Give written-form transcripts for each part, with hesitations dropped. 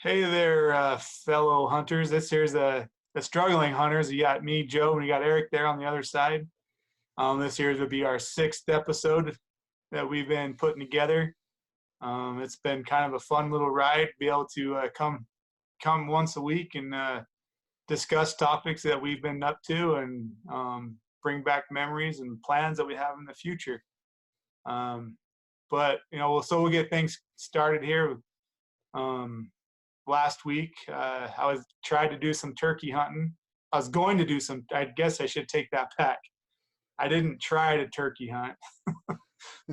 Hey there, fellow hunters. This here's the struggling hunters. You got me, Joe, and you got Eric there on the other side. This here's will be our sixth episode that we've been putting together. It's been kind of a fun little ride. Be able to come once a week and discuss topics that we've been up to and bring back memories and plans that we have in the future. But so we'll get things started here. Last week, I was tried to do some turkey hunting. I was going to do some. I guess I should take that back. I didn't try to turkey hunt.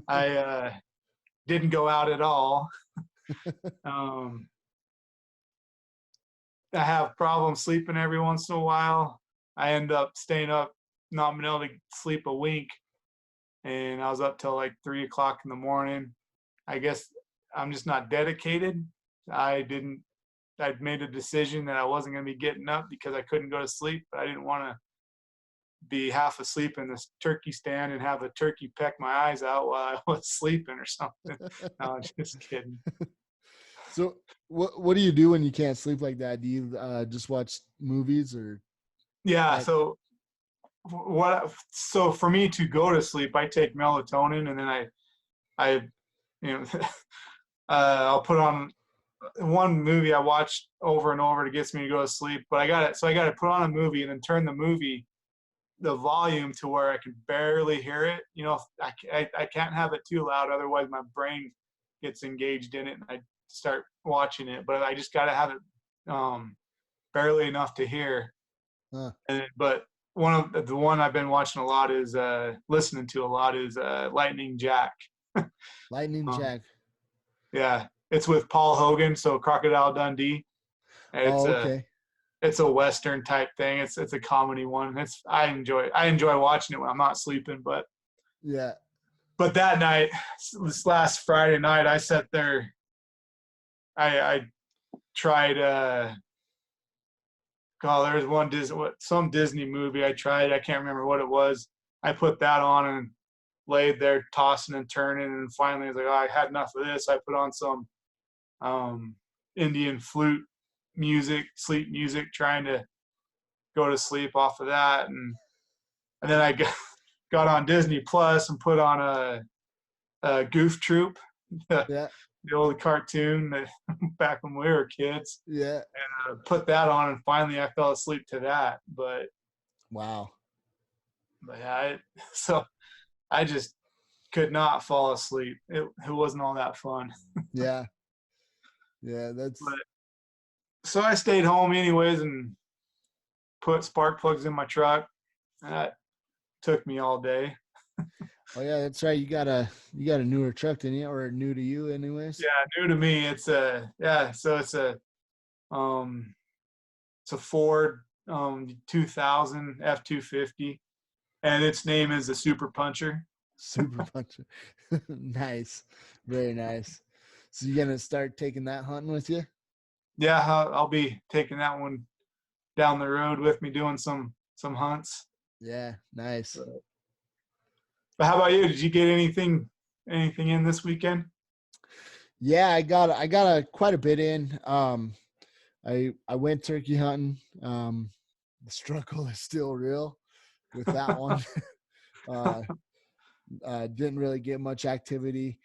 I didn't go out at all. I have problems sleeping every once in a while. I end up staying up, not being able to sleep a wink, and I was up till like 3 o'clock in the morning. I guess I'm just not dedicated. I'd made a decision that I wasn't going to be getting up because I couldn't go to sleep, but I didn't want to be half asleep in this turkey stand and have a turkey peck my eyes out while I was sleeping or something. No, just kidding. So what do you do when you can't sleep like that? Do you just watch movies or? Yeah. So for me to go to sleep, I take melatonin, and then I'll put on one movie I watched over and over to get me to go to sleep. But I got to put on a movie and then turn the volume to where I can barely hear it. I can't have it too loud, otherwise my brain gets engaged in it and I start watching it. But I just got to have it barely enough to hear. But the one I've been watching a lot is listening to a lot is Lightning Jack. Lightning Jack. Yeah, it's with Paul Hogan, so Crocodile Dundee. Okay. It's a Western type thing. It's a comedy one. I enjoy watching it when I'm not sleeping. But yeah. But that night, this last Friday night, I sat there. I tried. There's some Disney movie I tried. I can't remember what it was. I put that on and laid there tossing and turning, and finally I was like, I had enough of this. I put on some Indian flute music, sleep music, trying to go to sleep off of that, and then I got on Disney Plus and put on a Goof Troop, the old cartoon that back when we were kids. Yeah. And put that on, and finally I fell asleep to that. But wow. But yeah, so I just could not fall asleep. It wasn't all that fun. Yeah. So I stayed home anyways and put spark plugs in my truck. That took me all day. Oh yeah, that's right. You got a newer truck, didn't you? Or new to you anyways? Yeah, new to me. It's a Ford 2000 F-250, and its name is the Super Puncher. Super Puncher. Nice. Very nice. So you gonna start taking that hunting with you? Yeah, I'll be taking that one down the road with me, doing some hunts. Yeah, nice. But how about you? Did you get anything in this weekend? Yeah, I got quite a bit in. I went turkey hunting. The struggle is still real with that one. Didn't really get much activity.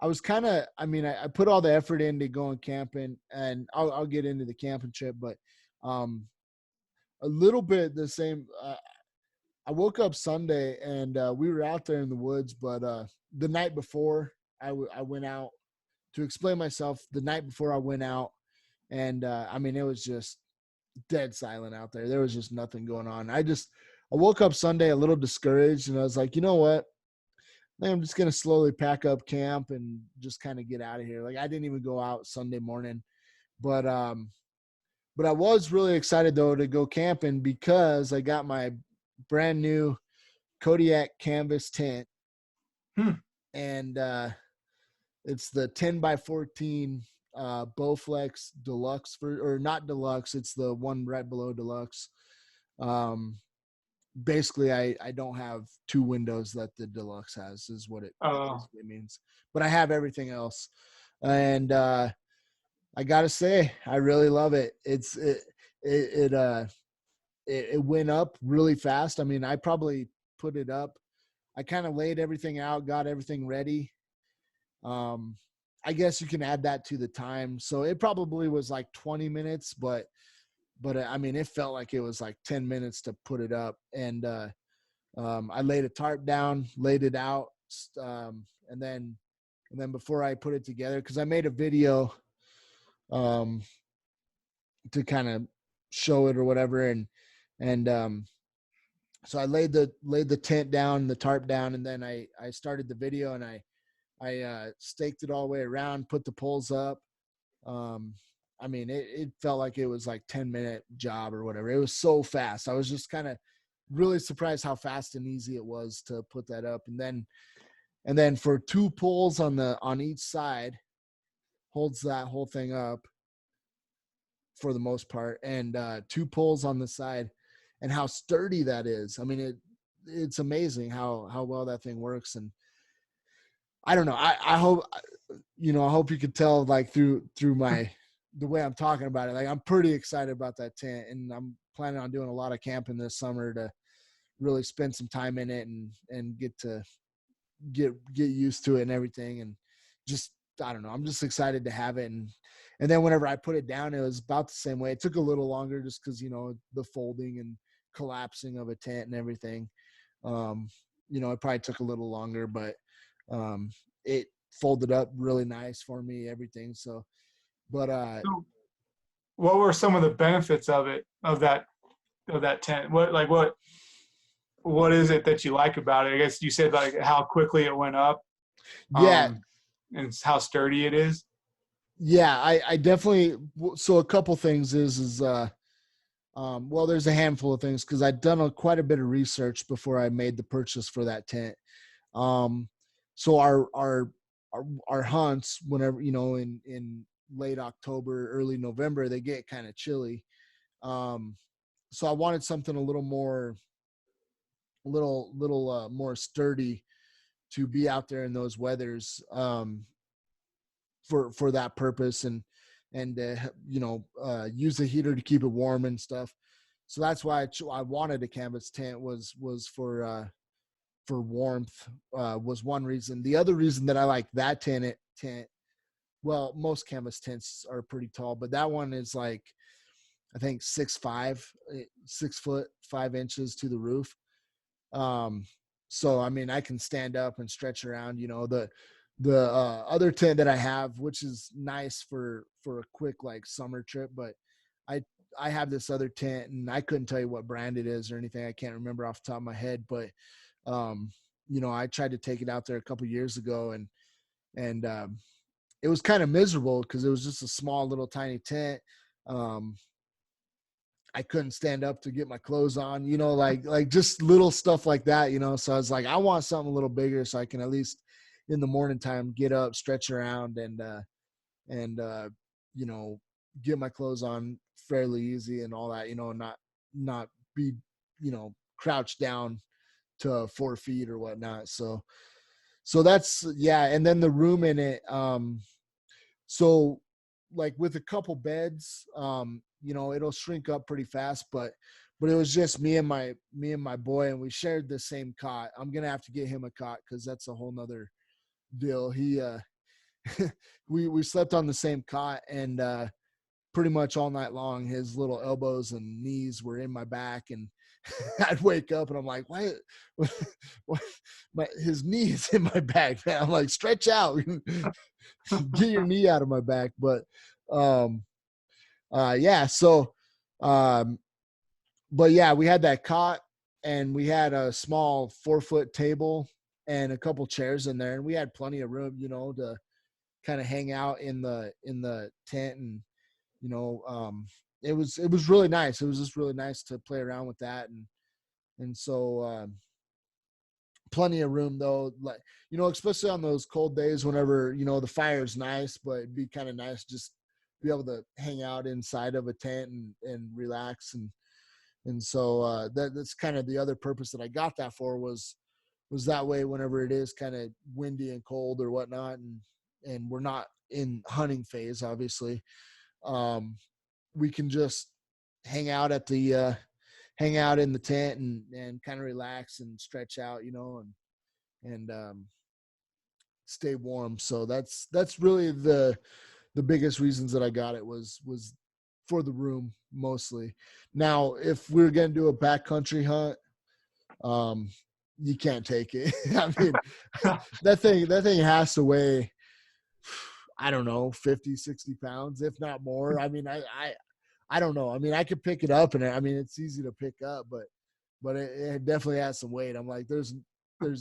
I was kind of, I put all the effort into going camping, and I'll get into the camping trip, but a little bit the same. I woke up Sunday and we were out there in the woods, but the night before I went out to explain myself. The night before I went out, and it was just dead silent out there. There was just nothing going on. I woke up Sunday a little discouraged, and I was like, you know what? I'm just going to slowly pack up camp and just kind of get out of here. Like, I didn't even go out Sunday morning, but I was really excited though to go camping because I got my brand new Kodiak Canvas tent. And it's the 10x14 Bowflex Deluxe, or not Deluxe. It's the one right below Deluxe. Basically I don't have two windows that the Deluxe has, is what it basically means, but I have everything else. And I gotta say, I really love it. It it went up really fast. I mean, I probably put it up. I kind of laid everything out, got everything ready. Um, I guess you can add that to the time. So it probably was like 20 minutes, but I mean, it felt like it was like 10 minutes to put it up. And I laid a tarp down, laid it out, and then before I put it together, because I made a video um, to kind of show it or whatever, and so I laid the tent down, the tarp down, and then I started the video, and I staked it all the way around, put the poles up. Um, I mean, it felt like it was like 10-minute job or whatever. It was so fast. I was just kind of really surprised how fast and easy it was to put that up. And then for 2 poles on each side holds that whole thing up for the most part, and 2 poles on the side, and how sturdy that is. I mean, it's amazing how well that thing works. And I don't know. I hope, I hope you could tell, like, through the way I'm talking about it. Like, I'm pretty excited about that tent, and I'm planning on doing a lot of camping this summer to really spend some time in it and get used to it and everything. And just, I don't know. I'm just excited to have it. And then whenever I put it down, it was about the same way. It took a little longer just because, the folding and collapsing of a tent and everything. It probably took a little longer, but it folded up really nice for me, everything. So, but So what were some of the benefits of that tent? What is it that you like about it? I guess you said like how quickly it went up, yeah, um, and how sturdy it is. yeah, I definitely. So a couple things well, there's a handful of things because I'd done quite a bit of research before I made the purchase for that tent. Um, so our hunts, whenever, in late October, early November, they get kind of chilly. So I wanted something a little more sturdy to be out there in those weathers, for that purpose, and use the heater to keep it warm and stuff. So that's why I wanted a canvas tent was for warmth, was one reason. The other reason that I like that tent, well, most canvas tents are pretty tall, but that one is like, I think 6'5", 6 foot 5 inches to the roof. So I mean, I can stand up and stretch around. The other tent that I have, which is nice for a quick like summer trip, but I I have this other tent, and I couldn't tell you what brand it is or anything. I can't remember off the top of my head, but um, I tried to take it out there a couple years ago, and it was kind of miserable because it was just a small little tiny tent. Um, I couldn't stand up to get my clothes on, like just little stuff like that. So I was like, I want something a little bigger so I can at least in the morning time get up, stretch around, and you know, get my clothes on fairly easy and all that, not be, crouched down to 4 feet or whatnot. So that's, yeah. And then the room in it, so like with a couple beds, it'll shrink up pretty fast, but it was just me and my boy, and we shared the same cot. I'm gonna have to get him a cot because that's a whole nother deal. He we slept on the same cot, and pretty much all night long his little elbows and knees were in my back, and I'd wake up and I'm like, what his knees in my back, man. I'm like, stretch out. Get your knee out of my back. But um yeah, so um but yeah, we had that cot, and we had a small 4-foot table and a couple chairs in there, and we had plenty of room, to kind of hang out in the tent. And it was really nice. It was just really nice to play around with that. And so plenty of room though, like, especially on those cold days whenever, the fire is nice, but it'd be kind of nice just be able to hang out inside of a tent and relax. And so that's kind of the other purpose that I got that for, was that way whenever it is kind of windy and cold or whatnot, we're not in hunting phase, obviously, we can just hang out hang out in the tent and kind of relax and stretch out, and stay warm. So that's really the biggest reasons that I got it was for the room mostly. Now, if we're going to do a backcountry hunt, you can't take it. I mean, that thing has to weigh, I don't know, 50, 60 pounds, if not more. I mean, I don't know. I mean, I could pick it up, and I mean, it's easy to pick up, but it definitely has some weight. I'm like, there's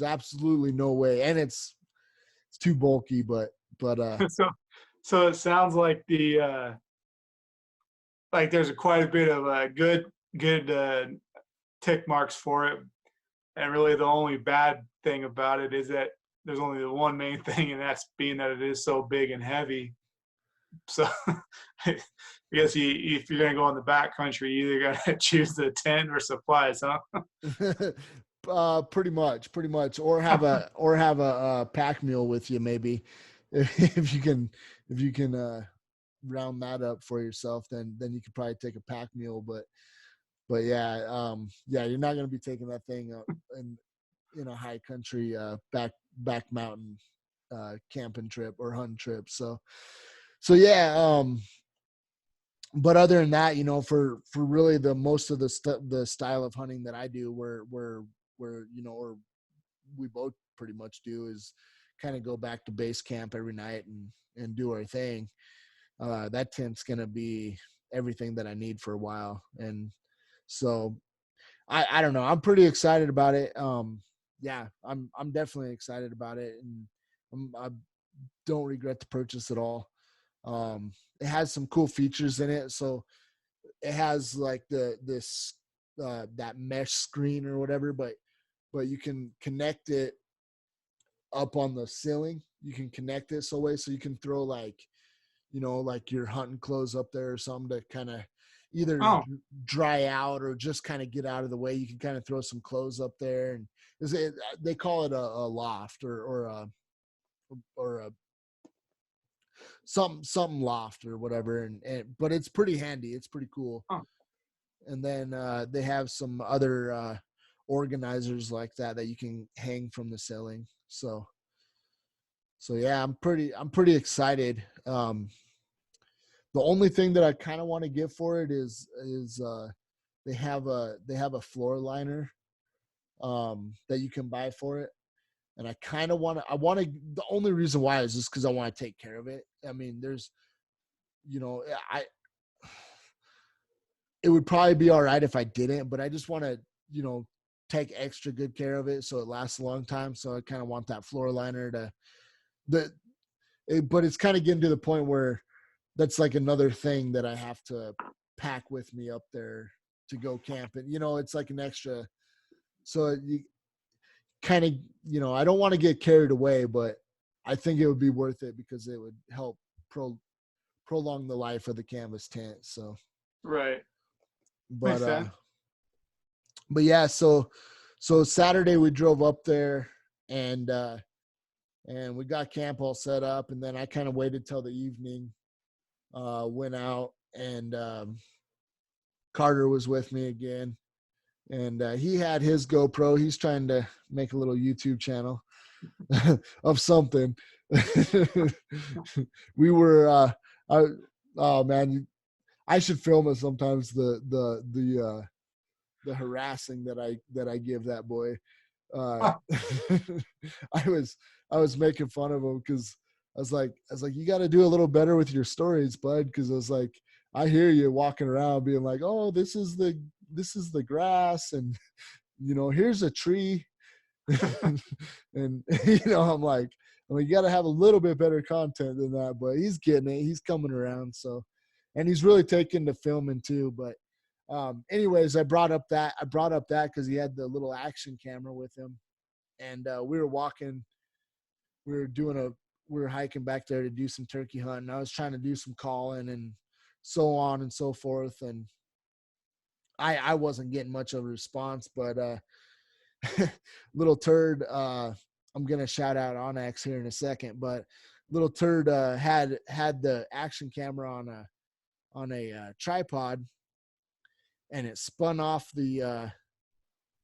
absolutely no way. And it's too bulky, but So it sounds like like there's quite a bit of good tick marks for it, and really the only bad thing about it is that there's only the one main thing, and that's being that it is so big and heavy. So I guess if you're gonna go in the back country, you either gotta choose the tent or supplies, huh? pretty much, or have a pack mule with you, maybe, if you can round that up for yourself, then you could probably take a pack mule. But yeah, you're not going to be taking that thing up in a high country back mountain camping trip or hunting trip. So yeah, but other than that, for really the most of the style of hunting that I do, where or we both pretty much do, is kind of go back to base camp every night and do our thing. That tent's going to be everything that I need for a while. And so I don't know. I'm pretty excited about it. Yeah, I'm definitely excited about it. And I don't regret the purchase at all. It has some cool features in it. So it has like that mesh screen or whatever, but you can connect it up on the ceiling. You can connect it so you can throw like your hunting clothes up there or something to kind of either dry out or just kind of get out of the way. You can kind of throw some clothes up there, and they call it a loft or a something loft or whatever. But it's pretty handy. It's pretty cool. Oh. And then they have some other organizers like that you can hang from the ceiling. So yeah, I'm pretty excited. The only thing that I kind of want to get for it is they have a floor liner that you can buy for it, and I kind of want to. The only reason why is just because I want to take care of it. I mean, it would probably be all right if I didn't, but I just want to take extra good care of it so it lasts a long time. So I kind of want that floor liner but it's kind of getting to the point where that's like another thing that I have to pack with me up there to go camping. It's like an extra. So you kind of, I don't want to get carried away, but I think it would be worth it because it would help prolong the life of the canvas tent. So, Right. but yeah, so Saturday we drove up there and we got camp all set up, and then I kind of waited till the evening. Went out, and Carter was with me again, and he had his GoPro. He's trying to make a little YouTube channel of something. We were oh man, I should film it sometimes, the harassing that I give that boy. I was making fun of him because I was like, you got to do a little better with your stories, bud. Because I was like, I hear you walking around being like, oh, this is the grass, and here's a tree, and I'm like, you got to have a little bit better content than that. But he's getting it. He's coming around. So, and he's really taking to filming too. But anyways, I brought up that because he had the little action camera with him, and we were walking. We were hiking back there to do some turkey hunting. I was trying to do some calling and so on and so forth. And I wasn't getting much of a response, but little turd I'm gonna shout out Onyx here in a second, but little turd had the action camera on a tripod, and it spun off the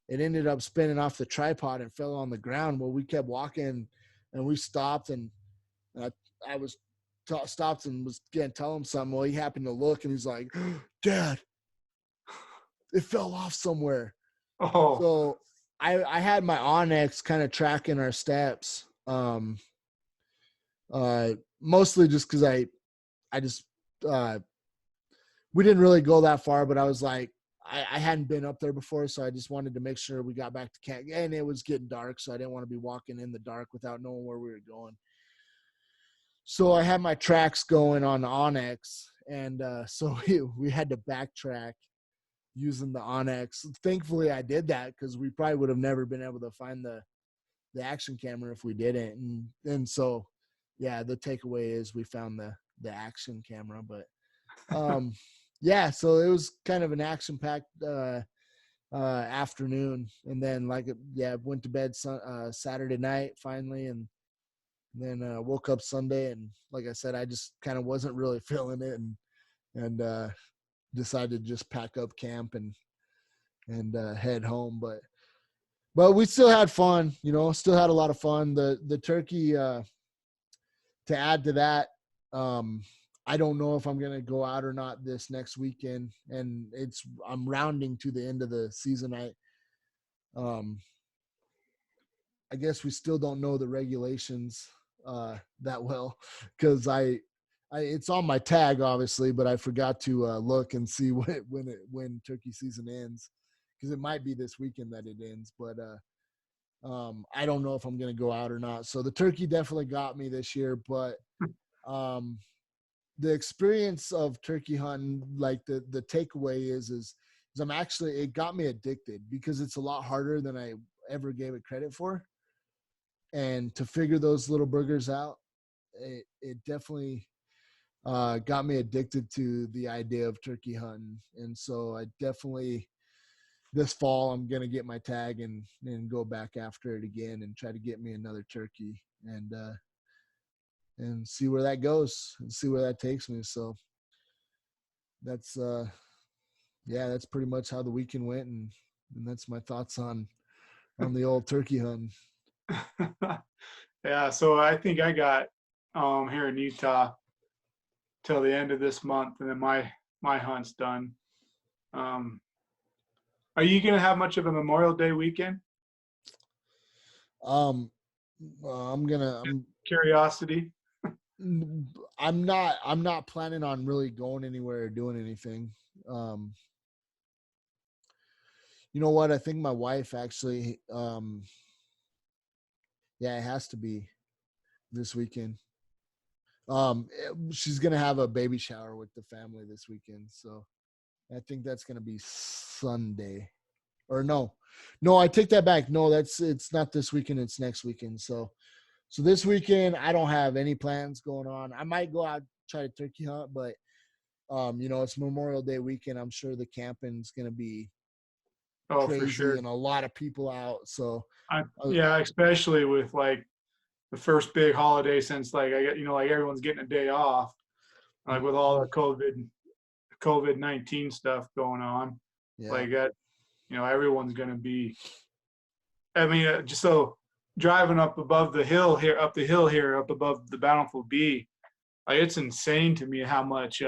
it ended up spinning off the tripod and fell on the ground. Well, we kept walking, and we stopped, and I was stopped and was gonna tell him something. Well, he happened to look, and he's like, "Dad, it fell off somewhere." Oh, So I had my Onyx kind of tracking our steps, mostly just because I just we didn't really go that far, but I was like, I hadn't been up there before, so I just wanted to make sure we got back to camp. And it was getting dark, so I didn't want to be walking in the dark without knowing where we were going. So I had my tracks going on the Onyx, and so we had to backtrack using the Onyx. Thankfully, I did that because we probably would have never been able to find the action camera if we didn't. And so, yeah, the takeaway is we found the action camera. But yeah, so it was kind of an action-packed afternoon, and then went to bed Saturday night finally, and then woke up Sunday, and like I said, I just kind of wasn't really feeling it, and decided to just pack up camp and head home. But we still had fun, still had a lot of fun. The turkey, to add to that, I don't know if I'm going to go out or not this next weekend, and I'm rounding to the end of the season. I guess we still don't know the regulations that well, because it's on my tag obviously, but I forgot to look and see when turkey season ends, because it might be this weekend that it ends. But I don't know if I'm going to go out or not. So the turkey definitely got me this year, but the experience of turkey hunting, like the takeaway is it got me addicted, because it's a lot harder than I ever gave it credit for. And to figure those little burgers out, it definitely got me addicted to the idea of turkey hunting. And so I definitely, this fall, I'm going to get my tag and go back after it again and try to get me another turkey, and see where that goes and see where that takes me. So that's that's pretty much how the weekend went, and that's my thoughts on the old turkey hunting. yeah. So I think I got here in Utah till the end of this month, and then my hunt's done. Are you gonna have much of a Memorial Day weekend? I'm Curiosity. I'm not planning on really going anywhere or doing anything. You know what? I think my wife actually, it has to be this weekend. She's gonna have a baby shower with the family this weekend, so I think that's gonna be Sunday. Or no, I take that back. No, it's not this weekend. It's next weekend. So this weekend I don't have any plans going on. I might go out try to turkey hunt, but it's Memorial Day weekend. I'm sure the camping's gonna be Oh, for crazy sure. and a lot of people out. So Yeah, especially with like the first big holiday since like I get like everyone's getting a day off, like with all the COVID-19 stuff going on, yeah, like that. Everyone's gonna be. I mean, just so driving up above the hill here, up above the Bountiful Bee, like it's insane to me how much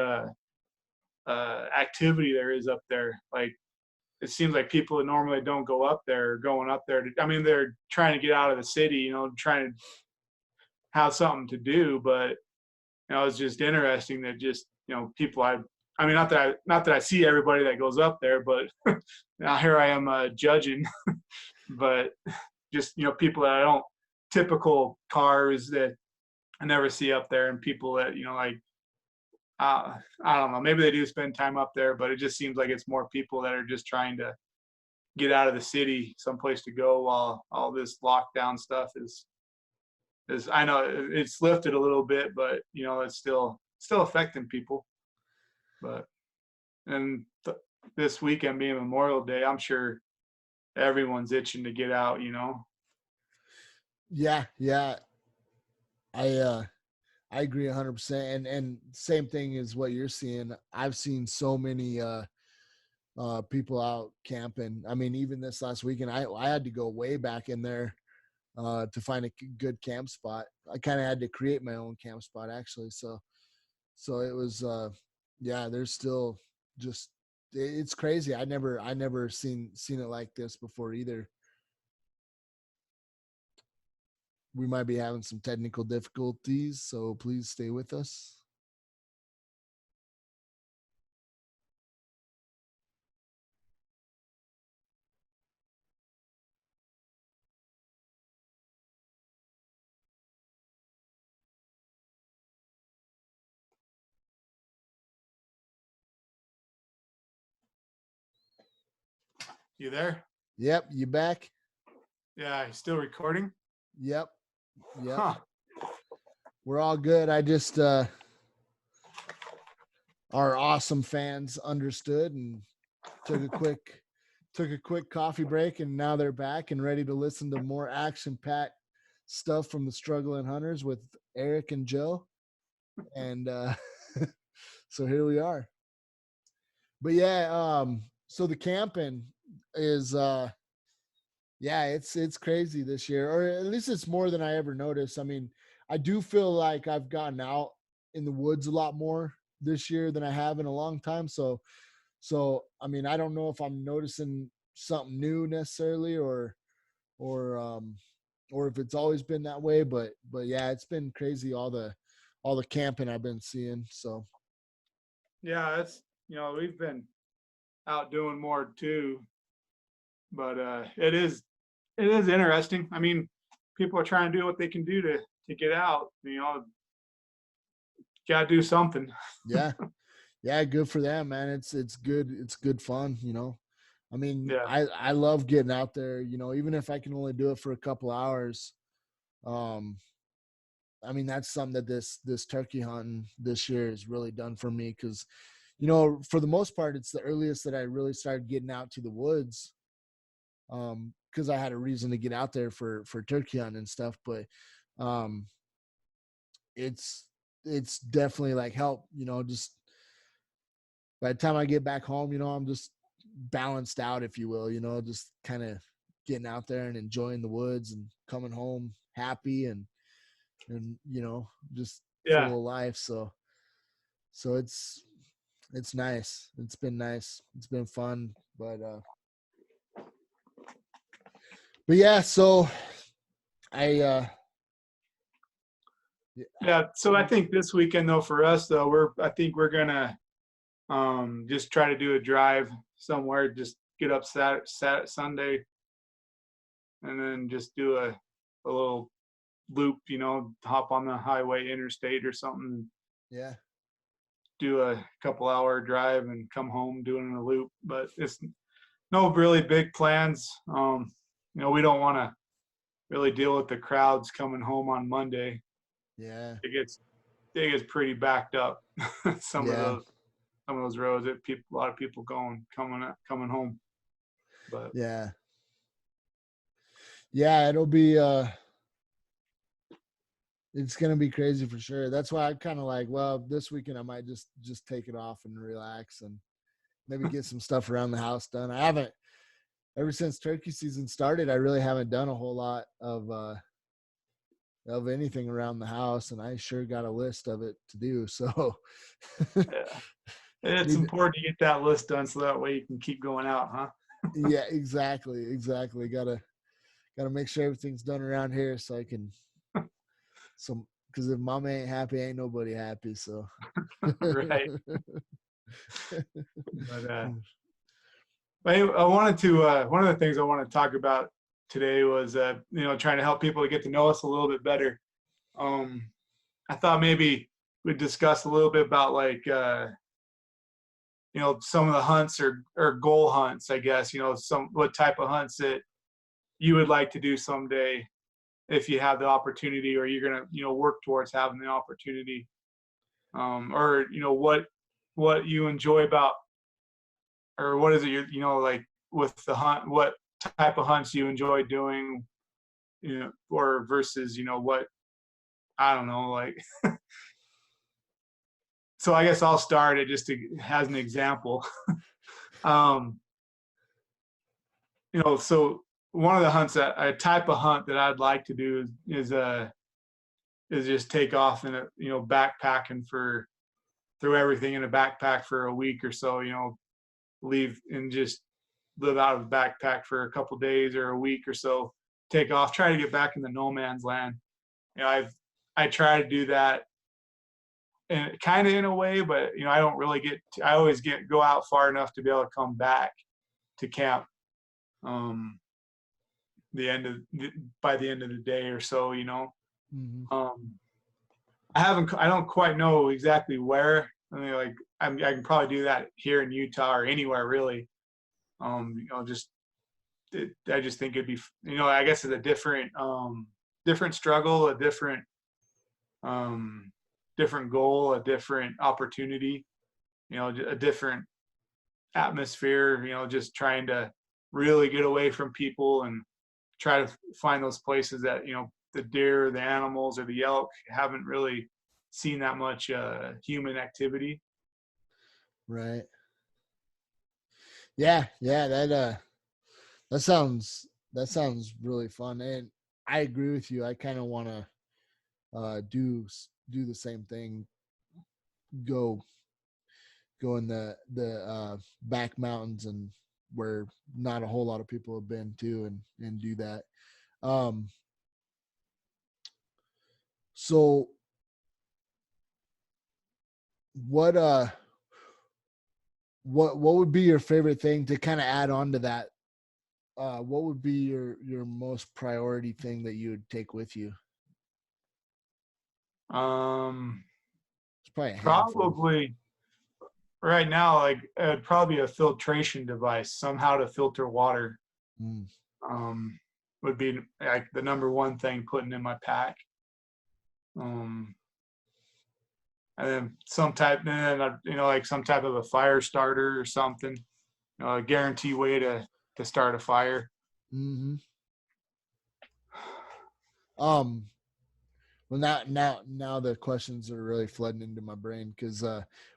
activity there is up there. Like it seems like people that normally don't go up there are going up there. I mean, they're trying to get out of the city, trying to have something to do. But it's just interesting that just people I mean, not that I see everybody that goes up there, but now here I am judging. But just people that I don't typical cars that I never see up there, and people that like I don't know, maybe they do spend time up there, but it just seems like it's more people that are just trying to get out of the city, someplace to go while all this lockdown stuff is I know it's lifted a little bit, but it's still affecting people. But and this weekend being Memorial Day, I'm sure everyone's itching to get out. Yeah, yeah. I agree 100%. And same thing as what you're seeing. I've seen so many people out camping. I mean, even this last weekend, I had to go way back in there to find a good camp spot. I kind of had to create my own camp spot actually. So it was yeah, there's still just it's crazy. I never seen it like this before either. We might be having some technical difficulties, so please stay with us. You there? Yep, you back? Yeah, you still recording? Yep. Yep. Huh. We're all good. I just our awesome fans understood and took a quick coffee break, and now they're back and ready to listen to more action-packed stuff from the Struggling Hunters with Eric and Joe. And so here we are. But yeah, so the camping is yeah, it's crazy this year, or at least it's more than I ever noticed. I mean, I do feel like I've gotten out in the woods a lot more this year than I have in a long time. So I mean, I don't know if I'm noticing something new necessarily, or or if it's always been that way, but yeah, it's been crazy all the camping I've been seeing. So Yeah, it's we've been out doing more too, but it is interesting. I mean, people are trying to do what they can do to get out. Gotta do something. yeah, yeah, good for them, man. It's good fun, you know. I mean, Yeah, I love getting out there, you know, even if I can only do it for a couple hours. Um, I mean, that's something that this turkey hunting this year has really done for me because, you know, for the most part, it's the earliest that I really started getting out to the woods. Because I had a reason to get out there for turkey hunting and stuff, but um, it's it's definitely like help, you know, just by the time I get back home, you know, I'm just balanced out, if you will, you know, just kind of getting out there and enjoying the woods and coming home happy and you know, just yeah, full of life. So it's nice. It's been nice. It's been fun. But yeah, so I yeah. So I think this weekend though, for us though, I think we're gonna just try to do a drive somewhere. Just get up Sunday, and then just do a little loop. Hop on the highway, interstate or something. yeah, Do a couple hour drive and come home doing a loop. But it's no really big plans. We don't want to really deal with the crowds coming home on Monday. yeah, It gets pretty backed up. some of yeah, those some of those roads that a lot of people coming home. But yeah, yeah. It'll be it's gonna be crazy for sure. That's why I'm kind of like, well, this weekend I might just take it off and relax and maybe get some stuff around the house done. I haven't ever since turkey season started. I really haven't done a whole lot of anything around the house, and I sure got a list of it to do. So yeah, it's need, important to get that list done so that way you can keep going out, huh? yeah, exactly. Gotta make sure everything's done around here so I can because if mama ain't happy, ain't nobody happy. So Right. But I wanted to one of the things I want to talk about today was trying to help people to get to know us a little bit better. Um, I thought maybe we'd discuss a little bit about like some of the hunts or goal hunts, I guess. Some what type of hunts that you would like to do someday if you have the opportunity, or you're gonna work towards having the opportunity. Or what you enjoy about, or what is it like with the hunt, what type of hunts you enjoy doing, or versus, what, I don't know, like, so I guess I'll start it just as an example. Um, so one of the hunts that a type of hunt that I'd like to do is just take off in backpacking throw everything in a backpack for a week or so, leave and just live out of the backpack for a couple days or a week or so, take off, try to get back in the no man's land. I try to do that and kind of in a way, but I don't really I always go out far enough to be able to come back to camp by the end of the day or so. Mm-hmm. I don't quite know exactly where. I mean, like I can probably do that here in Utah or anywhere really. I just think it'd be, I guess it's a different struggle, a different goal, a different opportunity, a different atmosphere, just trying to really get away from people and try to find those places that, the deer, the animals, or the elk haven't really seen that much human activity. Right. Yeah. That sounds really fun, and I agree with you. I kind of want to do the same thing. Go in the back mountains and where not a whole lot of people have been to, and do that. So what would be your favorite thing to kind of add on to that? What would be your most priority thing that you would take with you? It's probably a handful. Probably right now, like probably a filtration device, somehow to filter water. Mm. Would be like the number one thing putting in my pack. And then like some type of a fire starter or something, a guarantee way to start a fire. Mm-hmm. Well, now the questions are really flooding into my brain, because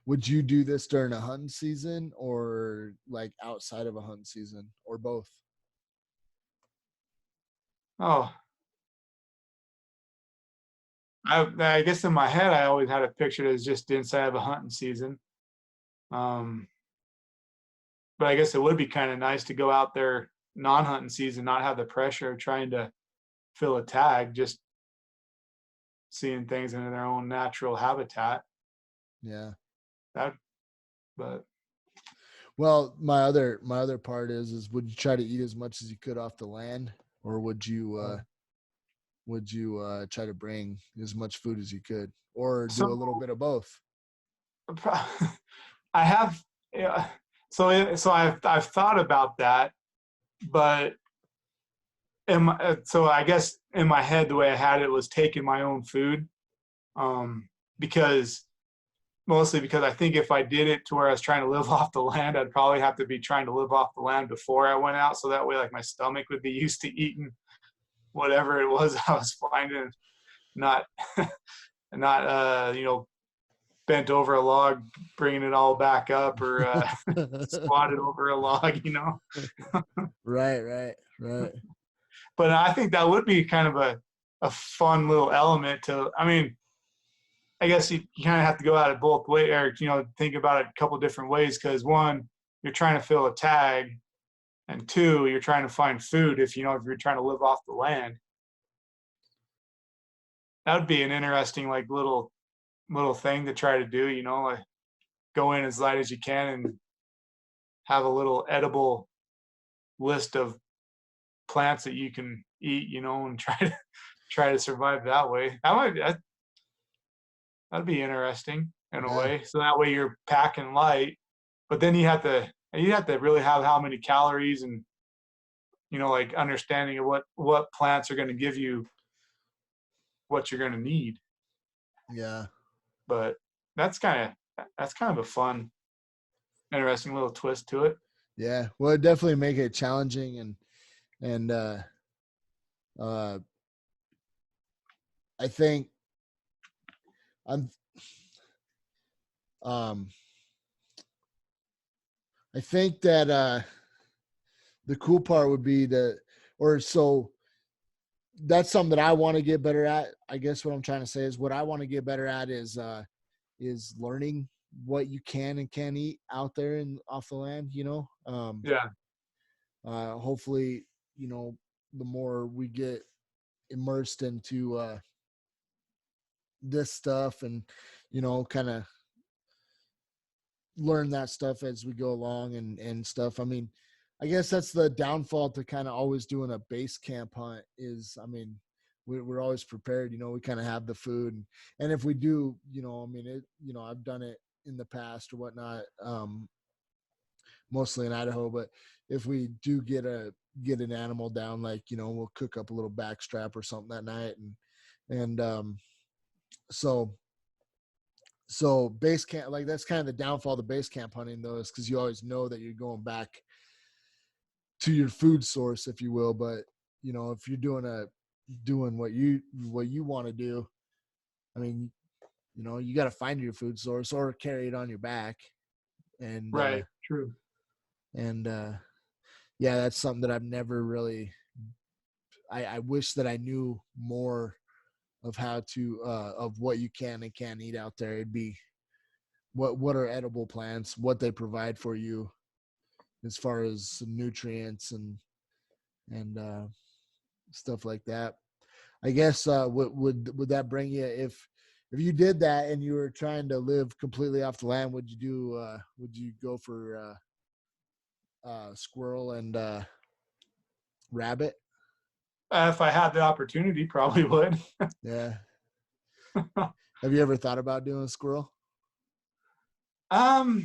would you do this during a hunting season or like outside of a hunting season, or both? Oh, I guess in my head I always had it pictured as just inside of a hunting season. But I guess it would be kind of nice to go out there non-hunting season, not have the pressure of trying to fill a tag, just seeing things in their own natural habitat. Yeah. But Well, my other part is would you try to eat as much as you could off the land, or would you try to bring as much food as you could, or do a little bit of both? I have, yeah. So I've thought about that, but so I guess in my head the way I had it was taking my own food, because mostly because I think if I did it to where I was trying to live off the land, I'd probably have to be trying to live off the land before I went out, so that way like my stomach would be used to eating whatever it was I was finding, not bent over a log bringing it all back up, or squatted over a log. Right. But I think that would be kind of a fun little element to, I mean, I guess you kind of have to go at it both ways, or think about it a couple different ways, because one, you're trying to fill a tag, and two, you're trying to find food if you're trying to live off the land. That would be an interesting like little thing to try to do, like go in as light as you can and have a little edible list of plants that you can eat, and try to survive that way. That'd be interesting in a way. So that way you're packing light, but then you have to really have how many calories, and like understanding of what plants are going to give you what you're going to need. Yeah. But that's kind of a fun, interesting little twist to it. Yeah. Well, it definitely make it challenging, and I think I'm um I think that the cool part would be or so that's something that I want to get better at. I guess what I'm trying to say is what I want to get better at is learning what you can and can't eat out there and off the land, you know. Yeah. Hopefully, you know, the more we get immersed into this stuff and, you know, kind of learn that stuff as we go along and stuff. I mean, I guess that's the downfall to kind of always doing a base camp hunt is, I mean, we're always prepared, you know, we kind of have the food and if we do, you know, I mean, you know, I've done it in the past or whatnot, mostly in Idaho, but if we do get an animal down, like, you know, we'll cook up a little backstrap or something that night. And so base camp, like that's kind of the downfall of the base camp hunting though, is because you always know that you're going back to your food source, if you will. But you know, if you're doing what you want to do, I mean, you know, you got to find your food source or carry it on your back. And Right. True. and yeah, that's something that I've never really. I wish that I knew more of how to of what you can and can't eat out there. It'd be what are edible plants, what they provide for you as far as nutrients and stuff like that. I guess would that bring you if you did that and you were trying to live completely off the land? Would you go for squirrel and rabbit? If I had the opportunity, probably would. Yeah. Have you ever thought about doing squirrel? I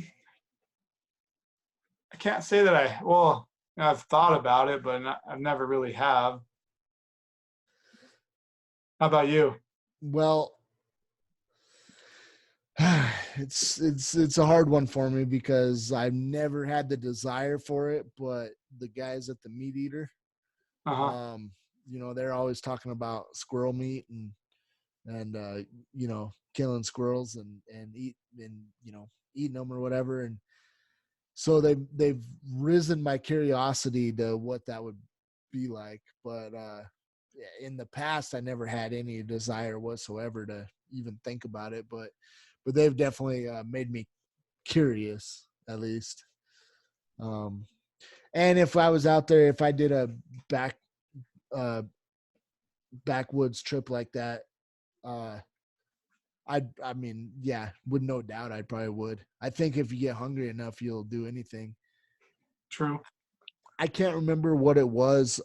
can't say that well, I've thought about it, but I've never really have. How about you? Well, it's a hard one for me because I've never had the desire for it, but the guys at the meat eater, Uh-huh. you know, they're always talking about squirrel meat and you know, killing squirrels and you know, eating them or whatever. And so they've risen my curiosity to what that would be like. But in the past, I never had any desire whatsoever to even think about it. But they've definitely made me curious, at least. Um, and if I was out there, if I did a back uh, backwoods trip like that, uh, I mean, yeah, with no doubt, I probably would. I think if you get hungry enough, you'll do anything. True. I can't remember what it was.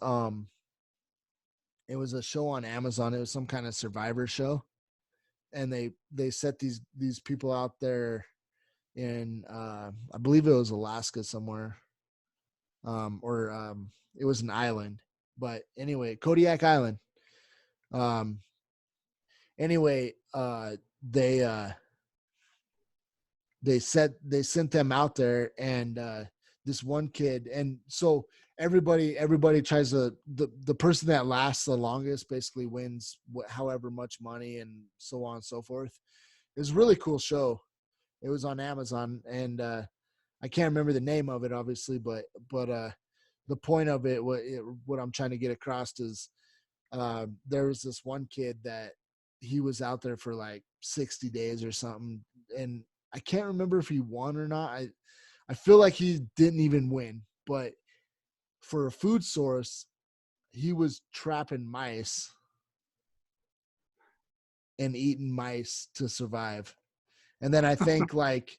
It was a show on Amazon. It was some kind of survivor show, and they set these people out there in I believe it was Alaska somewhere, or it was an island. But anyway, Kodiak Island. Um, anyway, they they sent them out there and this one kid, and so everybody tries to the person that lasts the longest basically wins however much money and so on and so forth. It was a really cool show. It was on Amazon, and I can't remember the name of it obviously, but the point of it, what I'm trying to get across is there was this one kid that he was out there for like 60 days or something, and I can't remember if he won or not. I feel like he didn't even win, but for a food source, he was trapping mice and eating mice to survive. And then I think like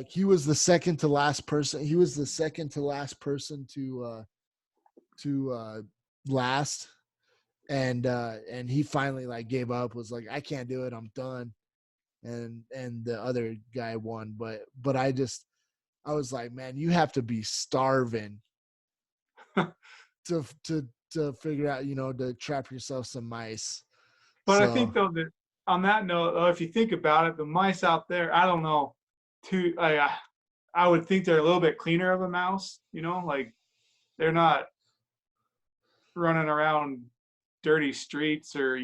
he was the second to last person. He was the second to last person to last, and he finally like gave up. Was like, I can't do it. I'm done. And the other guy won, but I was like, man, you have to be starving to figure out, you know, to trap yourself some mice. But I So think though that on that note, though, if you think about it, the mice out there, I don't know, too. I would think they're a little bit cleaner of a mouse. You know, like they're not running around dirty streets or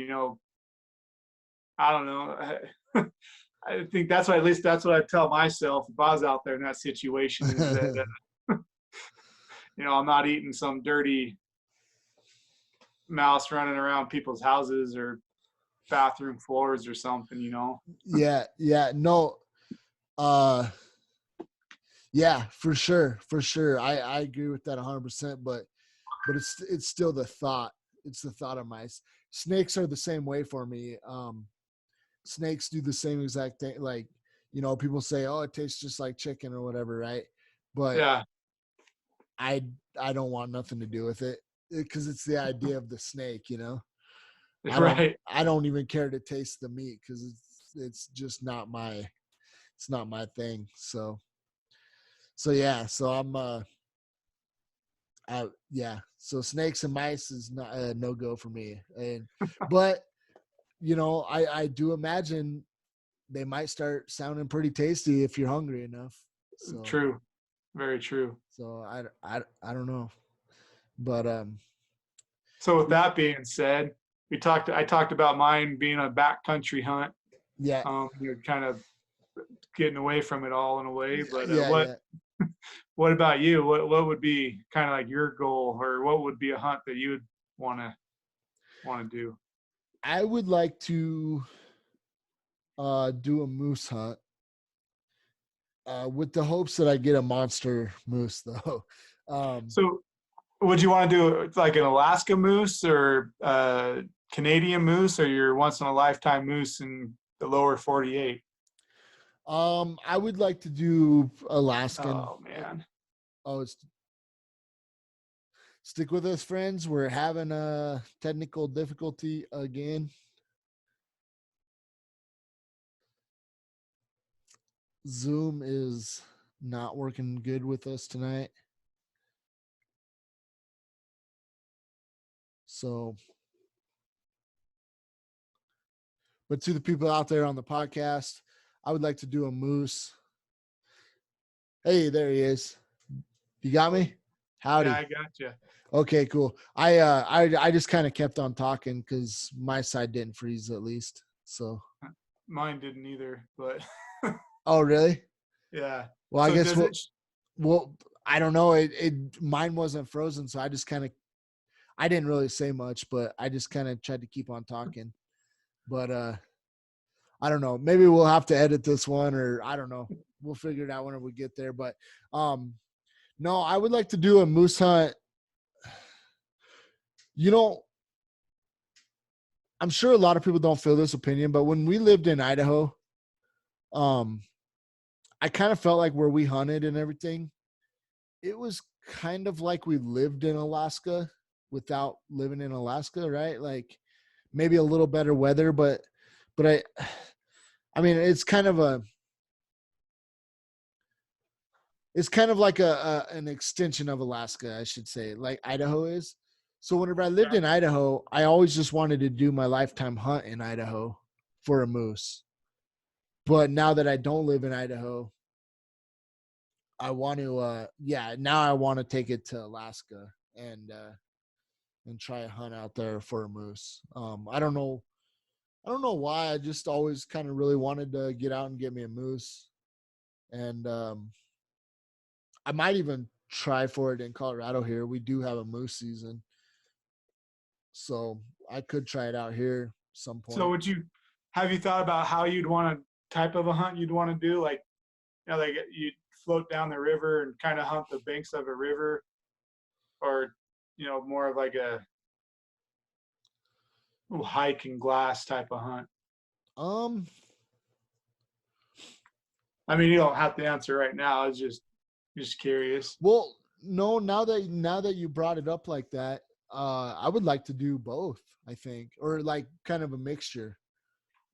I don't know. I think that's what, at least that's what I tell myself if I was out there in that situation, is that I'm not eating some dirty mouse running around people's houses or bathroom floors or something. Yeah, no, uh, yeah, for sure, I agree with that 100%. But it's still the thought. It's the thought of mice. Snakes are the same way for me. Snakes do the same exact thing. Like, people say, "Oh, it tastes just like chicken" or whatever, right? But Yeah. I I don't want nothing to do with it because it's the idea of the snake. Right. I don't even care to taste the meat because it's just not my thing. So yeah, so I'm yeah. So snakes and mice is not a no go for me. But I do imagine they might start sounding pretty tasty if you're hungry enough. So True. Very true. so I don't know, but So with that being said, I talked about mine being a backcountry hunt. yeah, You're kind of getting away from it all in a way, but yeah. what about you? What would be kind of like your goal, or what would be a hunt that you would want to do? I would like to do a moose hunt with the hopes that I get a monster moose though. So would you want to do like an Alaska moose or Canadian moose, or your once in a lifetime moose in the lower 48? I would like to do Alaskan. Oh man. Oh, stick with us, friends. We're having a technical difficulty again. Zoom is not working good with us tonight. So, but to the people out there on the podcast, I would like to do a moose. Hey, there he is. You got me? Yeah, Howdy. I got you. Okay, cool. I just kind of kept on talking because my side didn't freeze at least. So. Mine didn't either, but Oh, really? yeah. Well, I So guess does we'll. it? Well, I don't know. Mine wasn't frozen, so I just kind of. I didn't really say much, but I just kind of tried to keep on talking. But I don't know. Maybe we'll have to edit this one, or I don't know. We'll figure it out whenever we get there. But no, I would like to do a moose hunt. You know, I'm sure a lot of people don't feel this opinion, but when we lived in Idaho, um, I kind of felt like where we hunted and everything, it was kind of like we lived in Alaska without living in Alaska, right? Like maybe a little better weather, but I mean, it's kind of like an extension of Alaska, I should say, like Idaho is. So whenever I lived in Idaho, I always just wanted to do my lifetime hunt in Idaho for a moose. But now that I don't live in Idaho, I want to now I want to take it to Alaska and try a hunt out there for a moose. I don't know why. I just always kind of really wanted to get out and get me a moose. And I might even try for it in Colorado here. We do have a moose season. So I could try it out here some So point. have you thought about how you'd want a type of a hunt you'd want to do? Like, like you'd float down the river and kind of hunt the banks of a river, or more of like a hike and glass type of hunt. Um, I mean, you don't have to answer right now. It's just curious. well, no, now that you brought it up like that, I would like to do both, I think, or like kind of a mixture.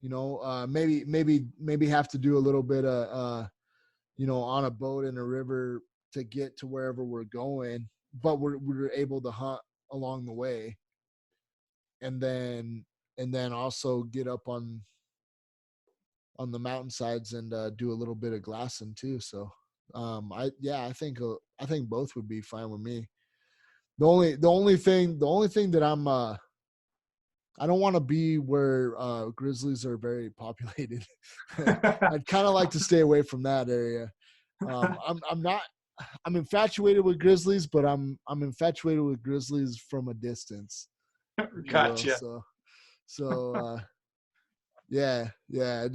Maybe have to do a little bit of on a boat in a river to get to wherever we're going, but we're able to hunt along the way, and then also get up on the mountainsides and do a little bit of glassing too. So I think both would be fine with me. The only thing that I don't want to be where grizzlies are very populated. I'd kind of like to stay away from that area. I'm not. I'm infatuated with grizzlies, but I'm infatuated with grizzlies from a distance, if you will. Gotcha. So yeah, yeah.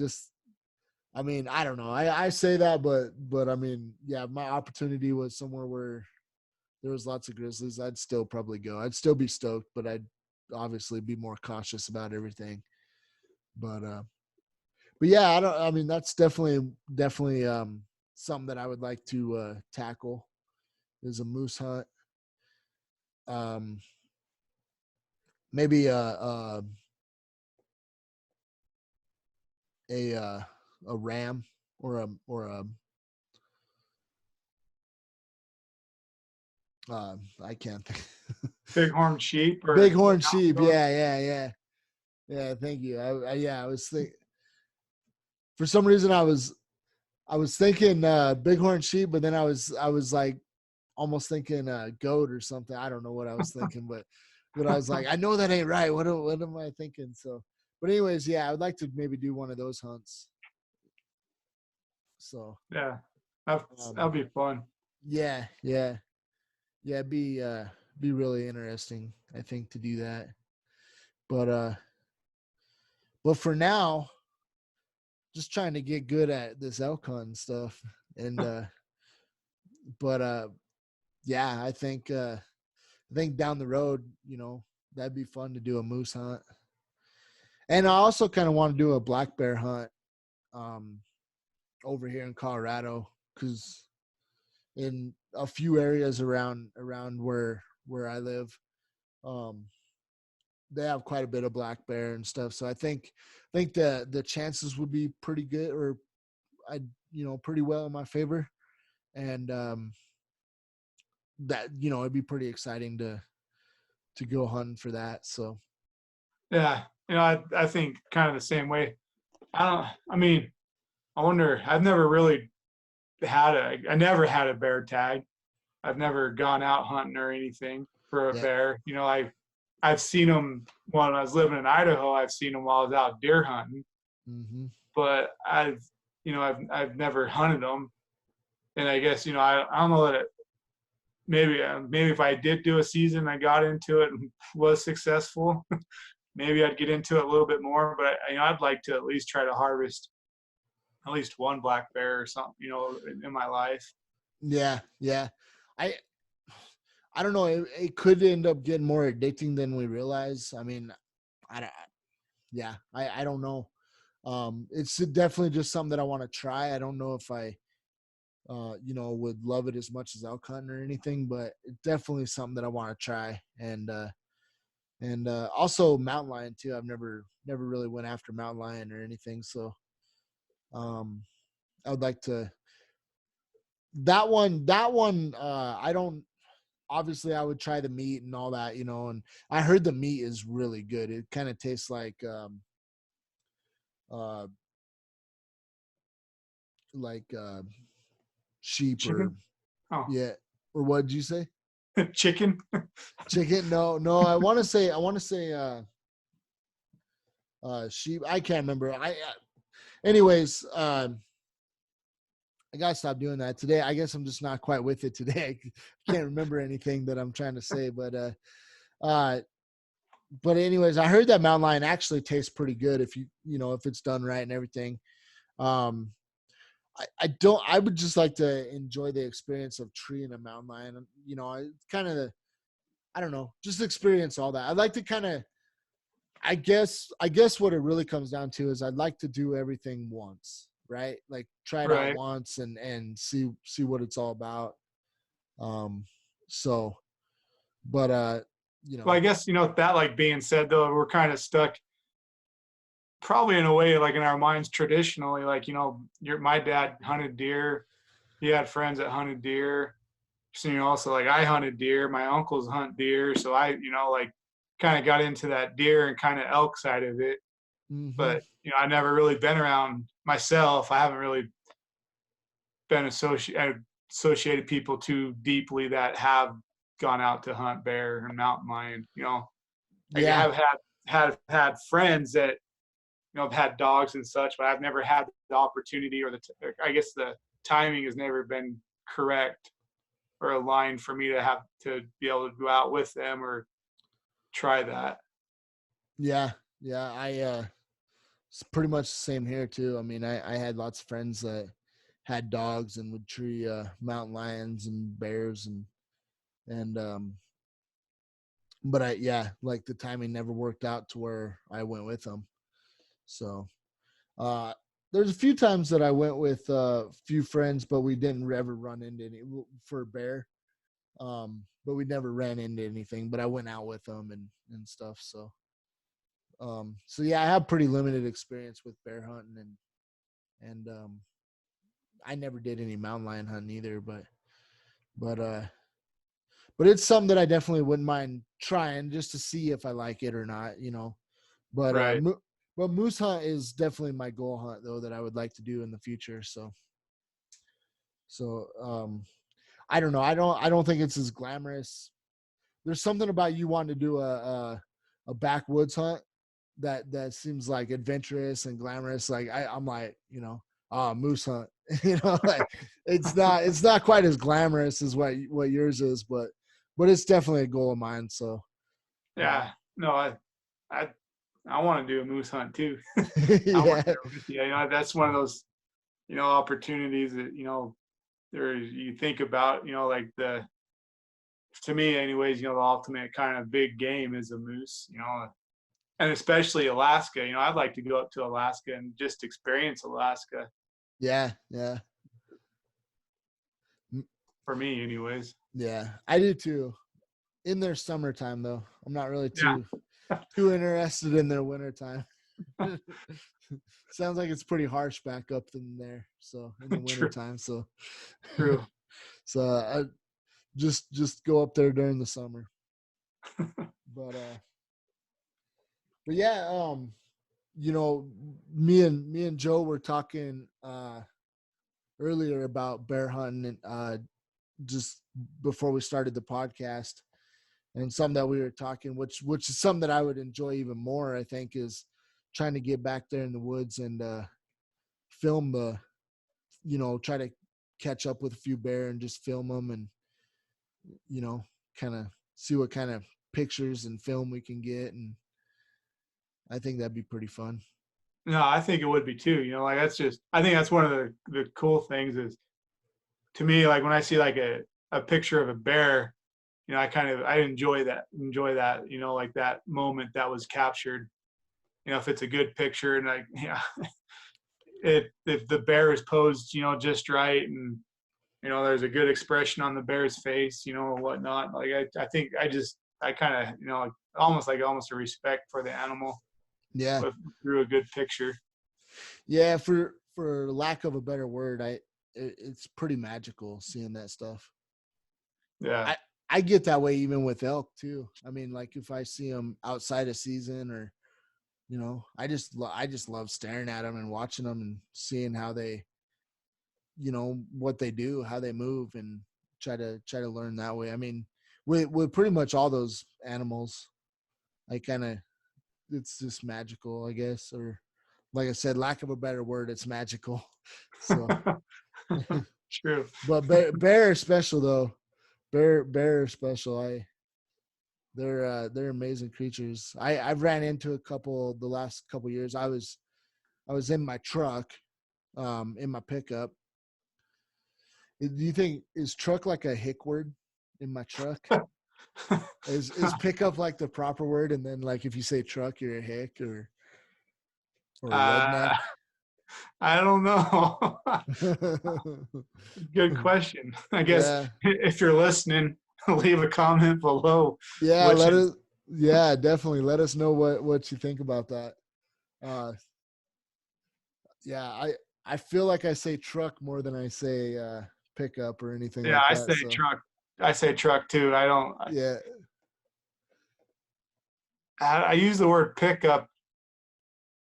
I mean, I don't know. I say that, but I mean, yeah. If my opportunity was somewhere where there was lots of grizzlies, I'd still probably go. I'd still be stoked, but I'd obviously be more cautious about everything. But yeah, I don't. I mean, that's definitely something that I would like to tackle is a moose hunt. Um, maybe a a ram or a I can't think. Bighorn sheep or Bighorn like sheep. outdoor? Yeah. Thank you. I was thinking for some reason I was thinking bighorn sheep, but then I was like almost thinking goat or something. I don't know what I was thinking, but I was like, I know that ain't right. What am I thinking? So, but anyways, yeah, I would like to maybe do one of those hunts. So, Yeah, that'll um, be fun. yeah, be really interesting. I think to do that, but but for now, just trying to get good at this elk hunt stuff, and but yeah, I think down the road, that'd be fun to do a moose hunt. And I also kind of want to do a black bear hunt um, over here in Colorado because in a few areas around where I live, um, they have quite a bit of black bear and stuff. So I think the chances would be pretty good, or I pretty well in my favor, and that it'd be pretty exciting to go hunting for that. So Yeah, I think kind of the same way. I mean, I wonder. I've never really I never had a bear tag. I've never gone out hunting or anything for a yeah. bear. I've seen them when I was living in Idaho. I've seen them while I was out deer hunting, Mm-hmm. but I've never hunted them. And I guess I don't know that maybe if I did do a season, I got into it and was successful, maybe I'd get into it a little bit more. But I'd like to at least try to harvest at least one black bear or something, in my life. Yeah. I I don't know. It could end up getting more addicting than we realize. I mean, I don't- yeah, I don't know. It's definitely just something that I want to try. I don't know if I would love it as much as elk hunting or anything, but it's definitely something that I want to try. And also mountain lion too. I've never really went after mountain lion or anything, so um, I would like to. That one, I don't. Obviously, I would try the meat and all that, and I heard the meat is really good. It kind of tastes uh, like sheep or Chicken? Oh, yeah, or what did you say? chicken? Chicken? No. I want to say sheep. I can't remember. Anyways, I gotta stop doing that today. I guess I'm just not quite with it today. I can't remember anything that I'm trying to say, uh, but anyways, I heard that mountain lion actually tastes pretty good if it's done right and everything. Um, I would just like to enjoy the experience of treeing a mountain lion. Kind of I don't know, just experience all that. I'd like to kind of, I guess what it really comes down to is I'd like to do everything once, right? Like try it out Right. once and see what it's all about. Um, so, but Well, I guess, that like being said though, we're kind of stuck probably in a way, like in our minds traditionally, like, my dad hunted deer. He had friends that hunted deer. So, also like I hunted deer, my uncles hunt deer. So I, like kind of got into that deer and kind of elk side of it. hmm But, I never really been around myself. I haven't really been associated people too deeply that have gone out to hunt bear and mountain lion. Like I yeah, have had had friends that, have had dogs and such, but I've never had the opportunity or I guess the timing has never been correct or aligned for me to have to be able to go out with them or try that. Yeah, yeah. It's pretty much the same here too. I mean, I had lots of friends that had dogs and would tree mountain lions and bears and but like the timing never worked out to where I went with them. So uh there's a few times that I went with a few friends, but we didn't ever run into any for a bear. But we never ran into anything, but I went out with them and stuff. So yeah, I have pretty limited experience with bear hunting and I never did any mountain lion hunting either, but but it's something that I definitely wouldn't mind trying just to see if I like it or not. But Right. but moose hunt is definitely my goal hunt though that I would like to do in the future. So I don't know. I don't think it's as glamorous. There's something about you wanting to do a backwoods hunt that seems like adventurous and glamorous. Like I'm like, moose hunt. Like it's not quite as glamorous as what yours is, but it's definitely a goal of mine. So Yeah. No, I I want to do a moose hunt too. I want yeah, to go with you. That's one of those, opportunities that, there you think about, like to me anyways, the ultimate kind of big game is a moose, and especially Alaska. I'd like to go up to Alaska and just experience Alaska yeah, yeah, for me anyways. yeah. I do too. In their summertime though, I'm not really Yeah. too interested in their wintertime. Sounds like it's pretty harsh back up in there. So in the True. wintertime. So True. so I just go up there during the summer. But yeah, me and Joe were talking earlier about bear hunting and just before we started the podcast, and some that we were talking, which is something that I would enjoy even more. I think is trying to get back there in the woods and film try to catch up with a few bear and just film them and kind of see what kind of pictures and film we can get, and I think that'd be pretty fun. No, I think it would be too. Like I think that's one of the cool things is to me, like when I see like a picture of a bear, I enjoy that, like that moment that was captured. If it's a good picture and like, if the bear is posed, just right and there's a good expression on the bear's face, or whatnot. Like I think I kind of, almost a respect for the animal Yeah, through a good picture. yeah. For lack of a better word, it's pretty magical seeing that stuff. Yeah. I get that way even with elk too. I mean, like if I see them outside of season or I just love staring at them and watching them and seeing how they, what they do, how they move, and try to learn that way. I mean, with pretty much all those animals, I kind of it's just magical, I guess, or like I said, lack of a better word, it's magical. So, True. but bear is special though. Bear are special. They're amazing creatures. I've ran into a couple the last couple years. I was in my truck, in my pickup. Do you think is truck like a hick word in my truck? Is pickup like the proper word, and then like if you say truck, you're a hick or a redneck? uh, I don't know. Good question. I guess Yeah, if you're listening, leave a comment below, yeah. which is Yeah, definitely let us know what you think about that. Uh, yeah, I feel like I say truck more than I say pickup or anything yeah, like I that. say So truck. I say truck too. yeah, I use the word pickup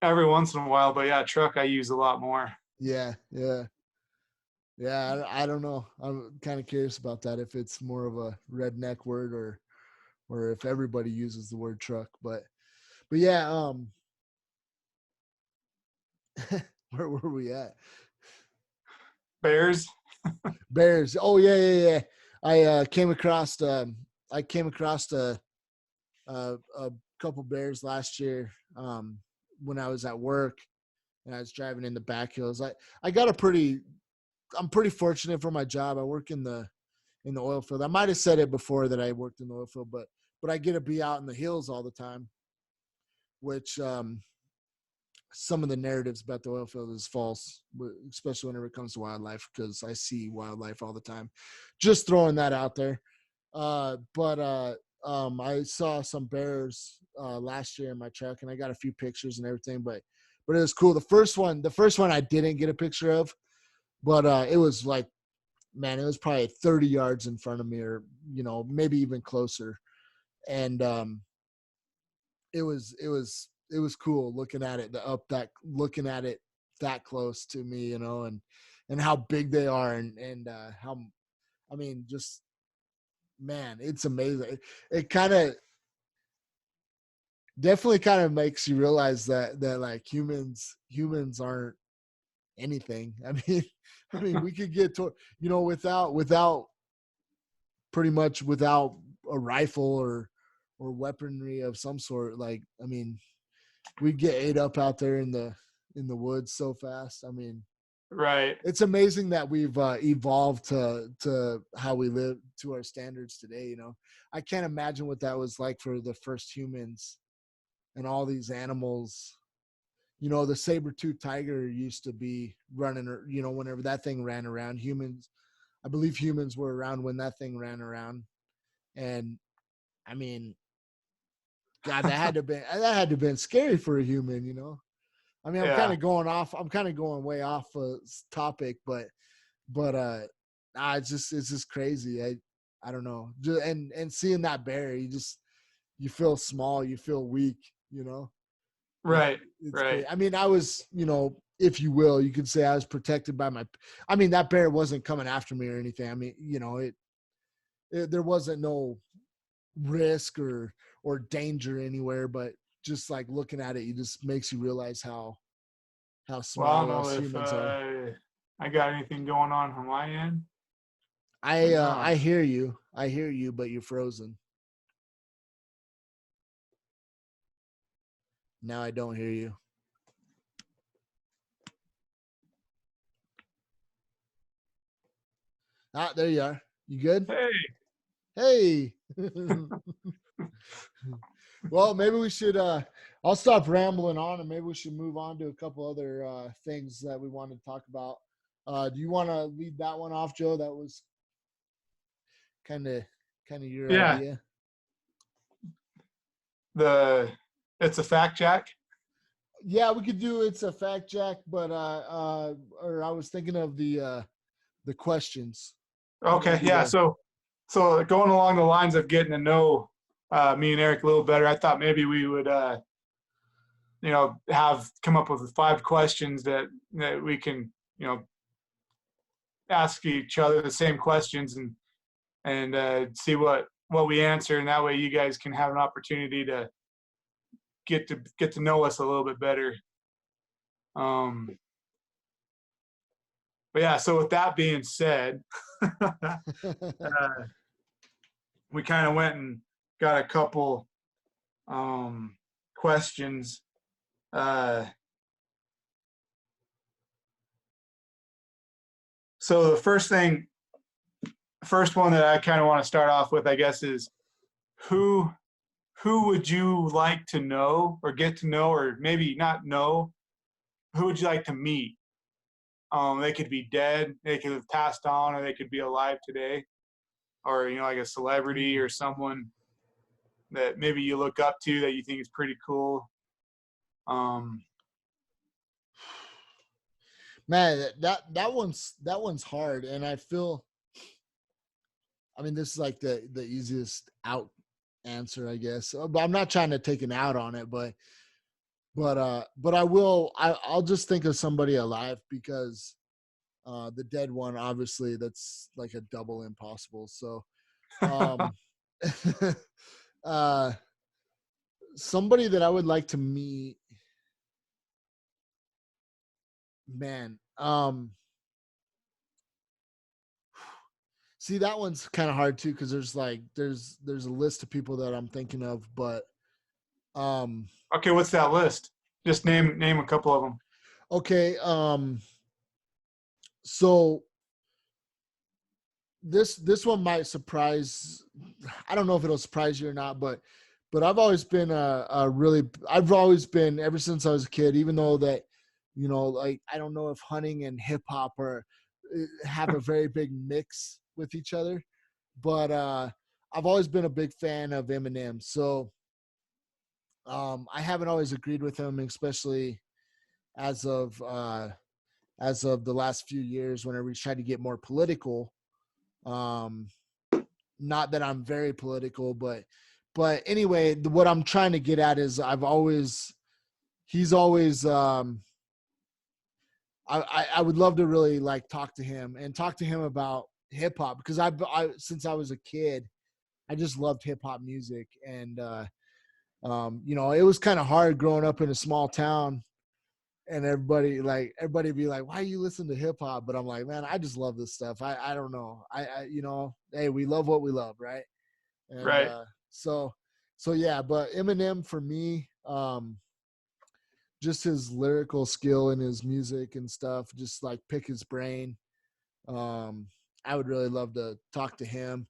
every once in a while, but yeah, truck I use a lot more. yeah, yeah, yeah. I don't know. I'm kind of curious about that. If it's more of a redneck word or if everybody uses the word truck, But yeah, where were we at? Bears. Bears. Oh yeah. I came across a couple bears last year when I was at work and I was driving in the back hills. I got I'm pretty fortunate for my job. I work in the oil field. I might have said it before that I worked in the oil field, but I get to be out in the hills all the time, which some of the narratives about the oil field is false, especially whenever it comes to wildlife, because I see wildlife all the time. Just throwing that out there. But I saw some bears last year in my truck, and I got a few pictures and everything. But it was cool. The first one I didn't get a picture of, but it was like, man, it was probably 30 yards in front of me, or maybe even closer. And it was cool looking at it looking at it that close to me, and how big they are, and how, I mean, just, man, it's amazing. It kind of definitely kind of makes you realize that like humans aren't anything. I mean, we could get to, without pretty much without a rifle or weaponry of some sort. Like, I mean, we get ate up out there in the woods so fast. I mean, Right. it's amazing that we've evolved to how we live, to our standards today. I can't imagine what that was like for the first humans and all these animals. The saber-toothed tiger used to be running, whenever that thing ran around. I believe humans were around when that thing ran around. And I mean, God, that had to have been scary for a human. I mean, Yeah. I'm kind of going way off topic, but it's just crazy. I don't know. And seeing that bear, you feel small, you feel weak, it, Right. it's Right. great. I mean, I was, if you will, you could say I was protected by I mean, that bear wasn't coming after me or anything. I mean, there wasn't no risk or danger anywhere, but just like looking at it, it just makes you realize how Well, I don't small know us if humans are. I got anything going on my end or I not. hear you. I hear you, but you're frozen. Now I don't hear you. Ah, there you are. You good? Hey. Hey. Well, maybe we should I'll stop rambling on, and maybe we should move on to a couple other things that we want to talk about. Do you want to lead that one off, Joe? That was kind of your Yeah. idea. It's a fact, Jack. Yeah, we could do it's a fact, Jack, but or I was thinking of the questions. You want Okay. to do Yeah. the So going along the lines of getting to know me and Eric a little better, I thought maybe we would have come up with 5 questions that we can ask each other the same questions and see what we answer, and that way you guys can have an opportunity to get to know us a little bit better. Um, but yeah, so with that being said, we kind of went and got a couple questions. So the first one that I kind of want to start off with, I guess, is who who would you like to know or get to know, or maybe not know? Who would you like to meet? They could be dead, they could have passed on, or they could be alive today, or like a celebrity or someone that maybe you look up to that you think is pretty cool. Um, Man, that one's hard, and I feel. I mean, this is like the easiest out answer, I guess. But I'm not trying to take an out on it, but I will. I'll just think of somebody alive, because the dead one, obviously, that's like a double impossible. So, um, uh, somebody that I would like to meet, man. See, that one's kind of hard too, because there's a list of people that I'm thinking of, but um, Okay, what's that list? Just name a couple of them. okay. So this one might surprise. I don't know if it'll surprise you or not, but I've always been I've always been, ever since I was a kid, even though that, like, I don't know if hunting and hip hop are have a very big mix with each other, but I've always been a big fan of Eminem. So I haven't always agreed with him, especially as of the last few years, whenever he's tried to get more political. Um, Not that I'm very political, but anyway, what I'm trying to get at is he's always I would love to really like talk to him about hip hop, because I since I was a kid, I just loved hip hop music. And it was kind of hard growing up in a small town, and everybody be like, why you listen to hip hop? But I'm like, man, I just love this stuff. I don't know. Hey, we love what we love, right? And Right. so yeah, but Eminem for me, just his lyrical skill and his music and stuff, just like pick his brain. Um, I would really love to talk to him.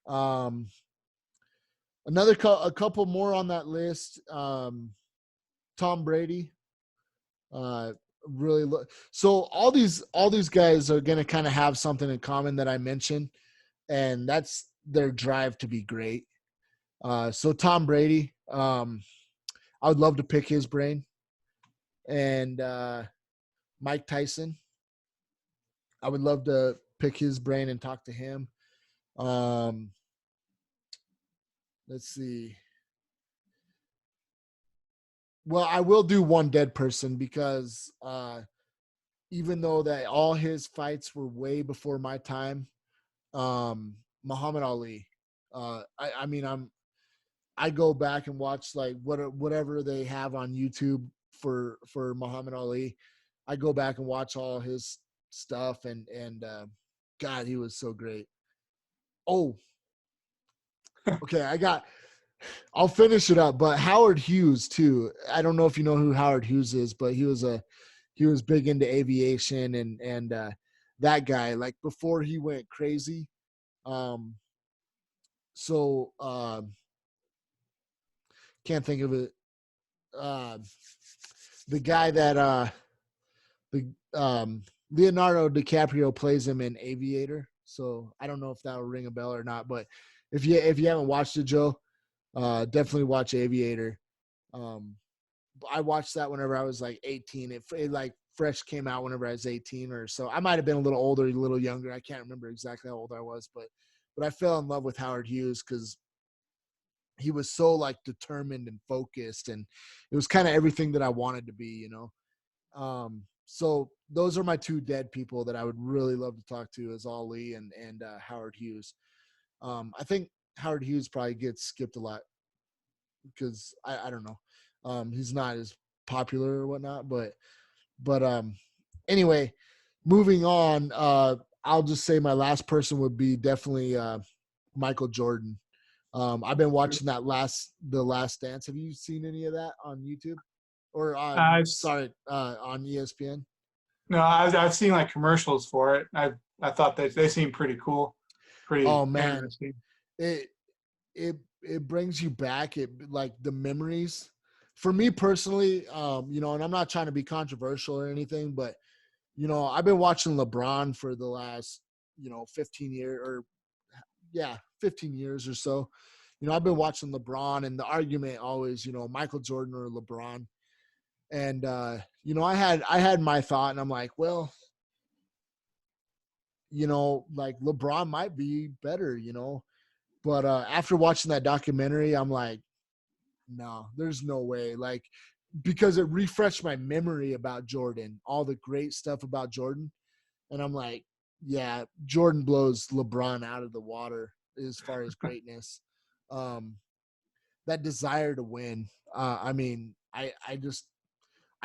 Um, a couple more on that list. Tom Brady. Uh, so all these guys are going to kind of have something in common that I mentioned, and that's their drive to be great. So Tom Brady, I would love to pick his brain. And Mike Tyson, I would love to pick his brain and talk to him. Um, let's see. Well, I will do one dead person, because even though that all his fights were way before my time, Muhammad Ali. I mean, I go back and watch like whatever they have on YouTube for Muhammad Ali. I go back and watch all his stuff, and God, he was so great. Oh, okay, I'll finish it up. But Howard Hughes too. I don't know if you know who Howard Hughes is, but he was big into aviation, and that guy, like, before he went crazy. Um, so can't think of it. Uh, the guy that the Leonardo DiCaprio plays him in Aviator. So I don't know if that'll ring a bell or not, but if you haven't watched it, Joe, definitely watch Aviator. Um, I watched that whenever I was like 18. It like fresh came out whenever I was 18 or so. I might have been a little older, a little younger. I can't remember exactly how old I was, but I fell in love with Howard Hughes because he was so like determined and focused, and it was kind of everything that I wanted to be. So those are my two dead people that I would really love to talk to, is Ali and Howard Hughes. I think Howard Hughes probably gets skipped a lot because I don't know. He's not as popular or whatnot, but anyway, moving on. I'll just say my last person would be definitely Michael Jordan. I've been watching The Last Dance. Have you seen any of that on YouTube or I've on ESPN? no, I've seen like commercials for it. I thought they seem pretty cool, Oh pretty man, interesting. it it brings you back, it like the memories. For me personally, and I'm not trying to be controversial or anything, but I've been watching LeBron for the last 15 years, or yeah, 15 years or so. I've been watching LeBron, and the argument always, Michael Jordan or LeBron. And I had my thought, and I'm like, well, like LeBron might be better, but after watching that documentary, I'm like, no, there's no way. Like, because it refreshed my memory about Jordan, all the great stuff about Jordan. And I'm like, yeah, Jordan blows LeBron out of the water as far as greatness. Um, desire to win. I mean, I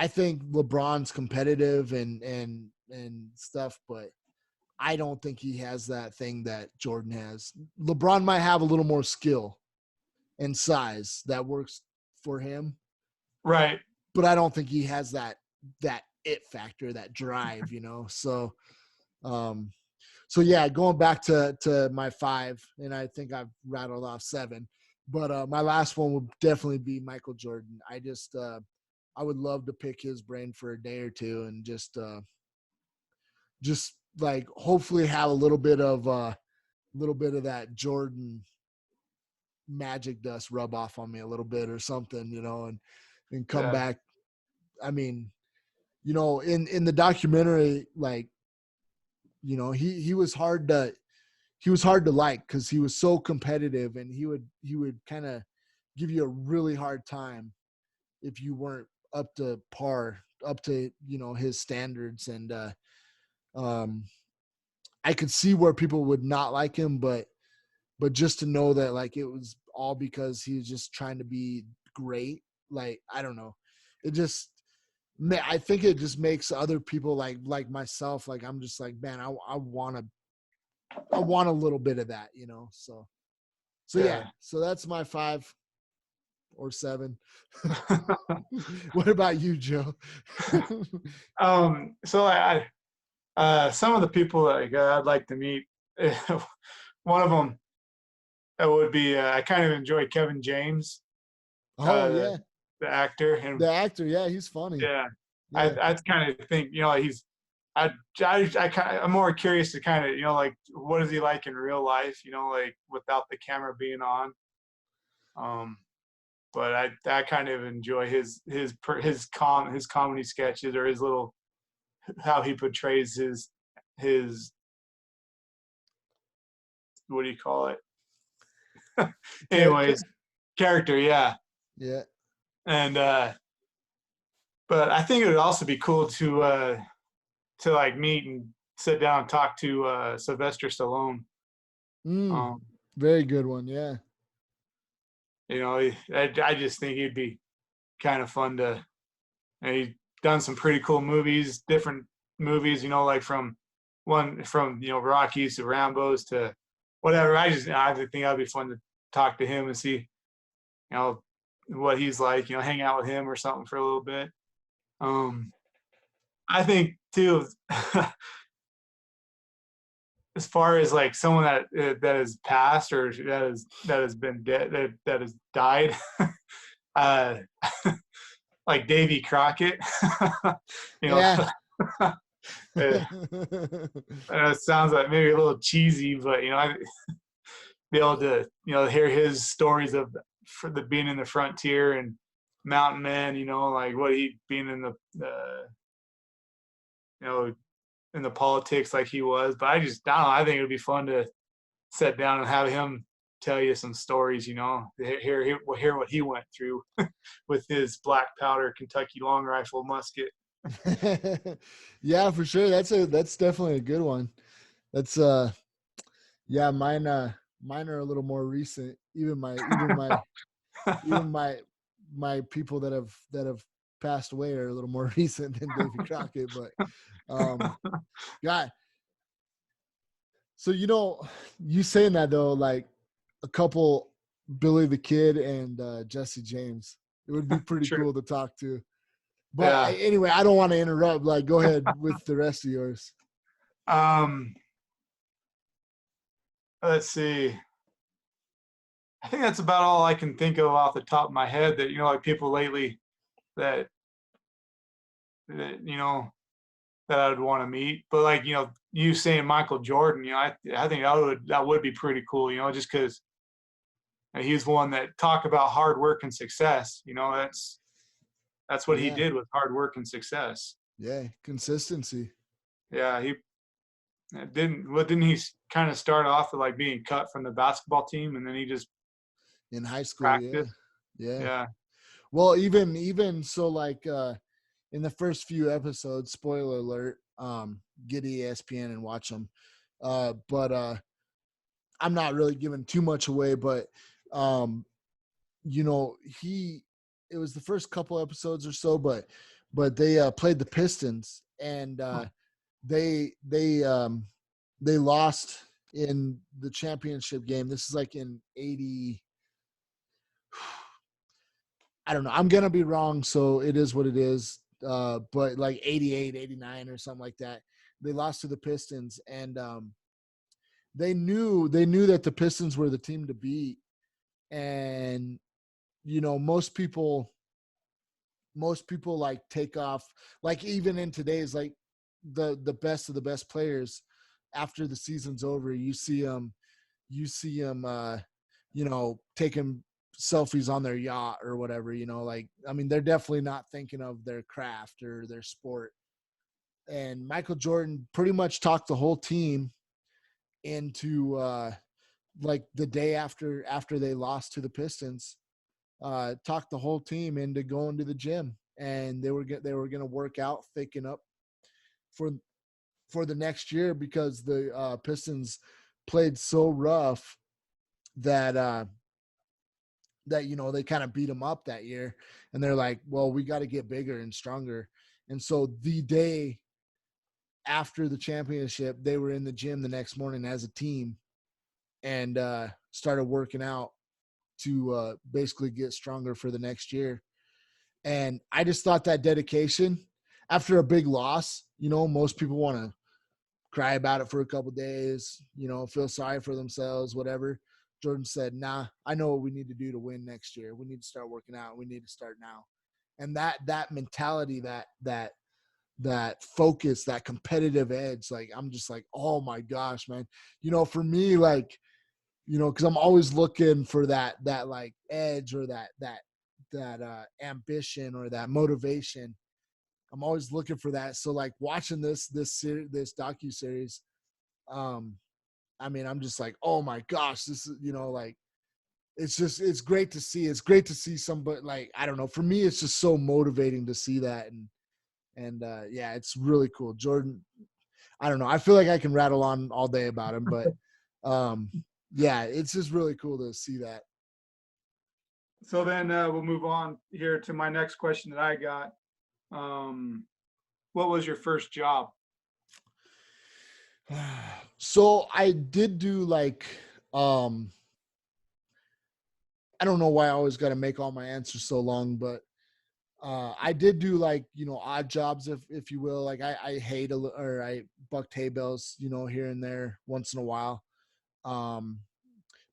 think LeBron's competitive and stuff, but I don't think he has that thing that Jordan has. LeBron might have a little more skill and size that works for him, Right. but I don't think he has that it factor, that drive, you know. Um, so yeah, going back to my 5, and I think I've rattled off 7, but my last one would definitely be Michael Jordan. I would love to pick his brain for a day or two and just like hopefully have a little bit of that Jordan magic dust rub off on me a little bit or something, you know, and come Yeah. back. I mean, you know, in the documentary, like, you know, he was hard to like because he was so competitive, and he would kind of give you a really hard time if you weren't up to par, up to, you know, his standards. And I could see where people would not like him, but just to know that like it was all because he was just trying to be great. Like, I don't know. It just, I think it just makes other people like myself, like, I'm just like, man, I want a little bit of that, you know? So yeah, Yeah. so that's my 5 or 7. What about you, Joe? So some of the people that I'd like to meet, one of them would be I kind of enjoy Kevin James, Oh uh, yeah, the actor, and the actor. Yeah, he's funny. yeah, Yeah. I kind of think, you know, I'm more curious to kind of, you know, like, what is he like in real life, you know, like without the camera being on. Um, but I kind of enjoy his comedy sketches, or his little, how he portrays his what do you call it? Character. Anyways, character, yeah. Yeah. And but I think it would also be cool to like meet and sit down and talk to Sylvester Stallone. Mm, Um, very good one. Yeah. you know, I just think he'd be kind of fun to. And he's done some pretty cool movies, different movies. You know, like from you know, Rockies to Rambo's to whatever. I think that'd be fun to talk to him and see, you know, what he's like. You know, hang out with him or something for a little bit. Um, I think too, as far as like someone that has passed, or that has been dead, that has died, uh, like Davy Crockett. You know, Yeah. it sounds like maybe a little cheesy, but you know, I be able to, you know, hear his stories of for the being in the frontier and mountain men. You know, like what he being in the you know, in the politics like he was. But I don't know. I think it would be fun to sit down and have him tell you some stories. You know, hear what he went through with his black powder Kentucky long rifle musket. Yeah, for sure. That's definitely a good one. That's yeah, mine are a little more recent. Even my people that have passed away are a little more recent than Davy Crockett. But yeah. So, you know, you saying that though, like a couple, Billy the Kid and Jesse James, it would be pretty True. cool to talk to. But Yeah. anyway, I don't want to interrupt. Like, go ahead with the rest of yours. Um, let's see. I think that's about all I can think of off the top of my head. That, you know, like people lately that you know, that I would want to meet. But like, you know, you saying Michael Jordan, you know, I think that would be pretty cool. You know, just because he's one that talk about hard work and success. You know, that's what he Yeah. did with hard work and success. Yeah. Consistency Yeah, he didn't he kind of start off with like being cut from the basketball team, and then he just in high school. Yeah. practiced. Yeah. Yeah, Well, even so, like in the first few episodes, spoiler alert, get ESPN and watch them. But I'm not really giving too much away, but um it was the first couple episodes or so, but they played the Pistons, and they lost in the championship game. This is like in 80. I don't know. I'm going to be wrong, so it is what it is. But like 88, 89 or something like that. They lost to the Pistons, and they knew that the Pistons were the team to beat. And most people like take off, like even in today's, like the best of the best players, after the season's over, you see them taking selfies on their yacht or whatever, like, I mean, they're definitely not thinking of their craft or their sport. And Michael Jordan pretty much talked the whole team into like the day after they lost to the Pistons, talked the whole team into going to the gym, and they were going to work out, thicken up for the next year, because the Pistons played so rough that they kind of beat them up that year, and they're like, well, we got to get bigger and stronger. And so the day after the championship, they were in the gym the next morning as a team, and started working out to basically get stronger for the next year. And I just thought that dedication after a big loss, most people want to cry about it for a couple of days, feel sorry for themselves, whatever. Jordan said, nah, I know what we need to do to win next year. We need to start working out. We need to start now. And that mentality, that focus, that competitive edge, like, I'm just like, oh my gosh, man. For me, like, because I'm always looking for that like edge, or that ambition, or that motivation. I'm always looking for that. So like watching this docuseries, I mean, I'm just like, oh my gosh, this is, like, it's great to see. It's great to see somebody, like, I don't know, for me, it's just so motivating to see that. And yeah, it's really cool. Jordan, I don't know, I feel like I can rattle on all day about him, but yeah, it's just really cool to see that. So then we'll move on here to my next question that I got. What was your first job? So I did do like, I don't know why I always got to make all my answers so long, but I did do like, odd jobs, if you will. Like I bucked hay bales, here and there once in a while.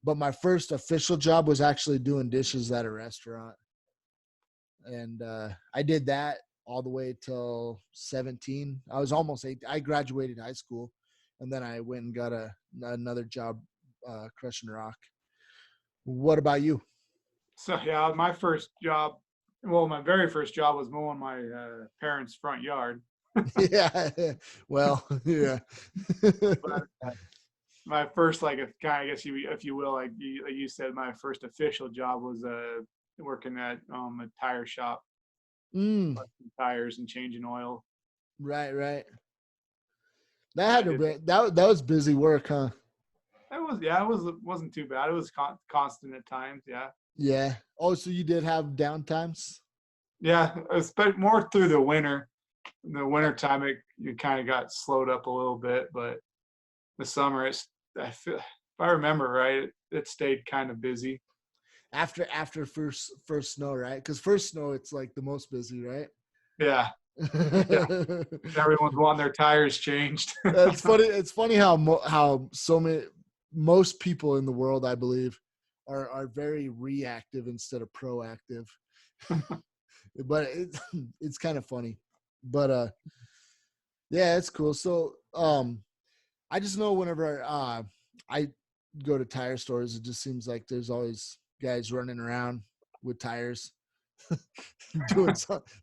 But my first official job was actually doing dishes at a restaurant. And I did that all the way till 17. I was almost 8. I graduated high school, and then I went and got another job crushing rock. What about you? So yeah, my very first job was mowing my parents' front yard. Yeah. Well, yeah. But my first, like, I guess if you will, like you said, my first official job was working at a tire shop, tires and changing oil. Right. That had to be that was busy work, huh? It wasn't too bad. It was constant at times. Yeah. Yeah. Oh, so you did have downtimes? Yeah, especially more through the winter. In the winter time, you kind of got slowed up a little bit, but the summer, if I remember right, it stayed kind of busy. After first snow, right? Because first snow, it's like the most busy, right? Yeah. Yeah. Everyone's wanting their tires changed. It's funny. It's funny how most people in the world, I believe, are very reactive instead of proactive. But it's kind of funny. But yeah, it's cool. So I just know whenever I go to tire stores, it just seems like there's always guys running around with tires doing something.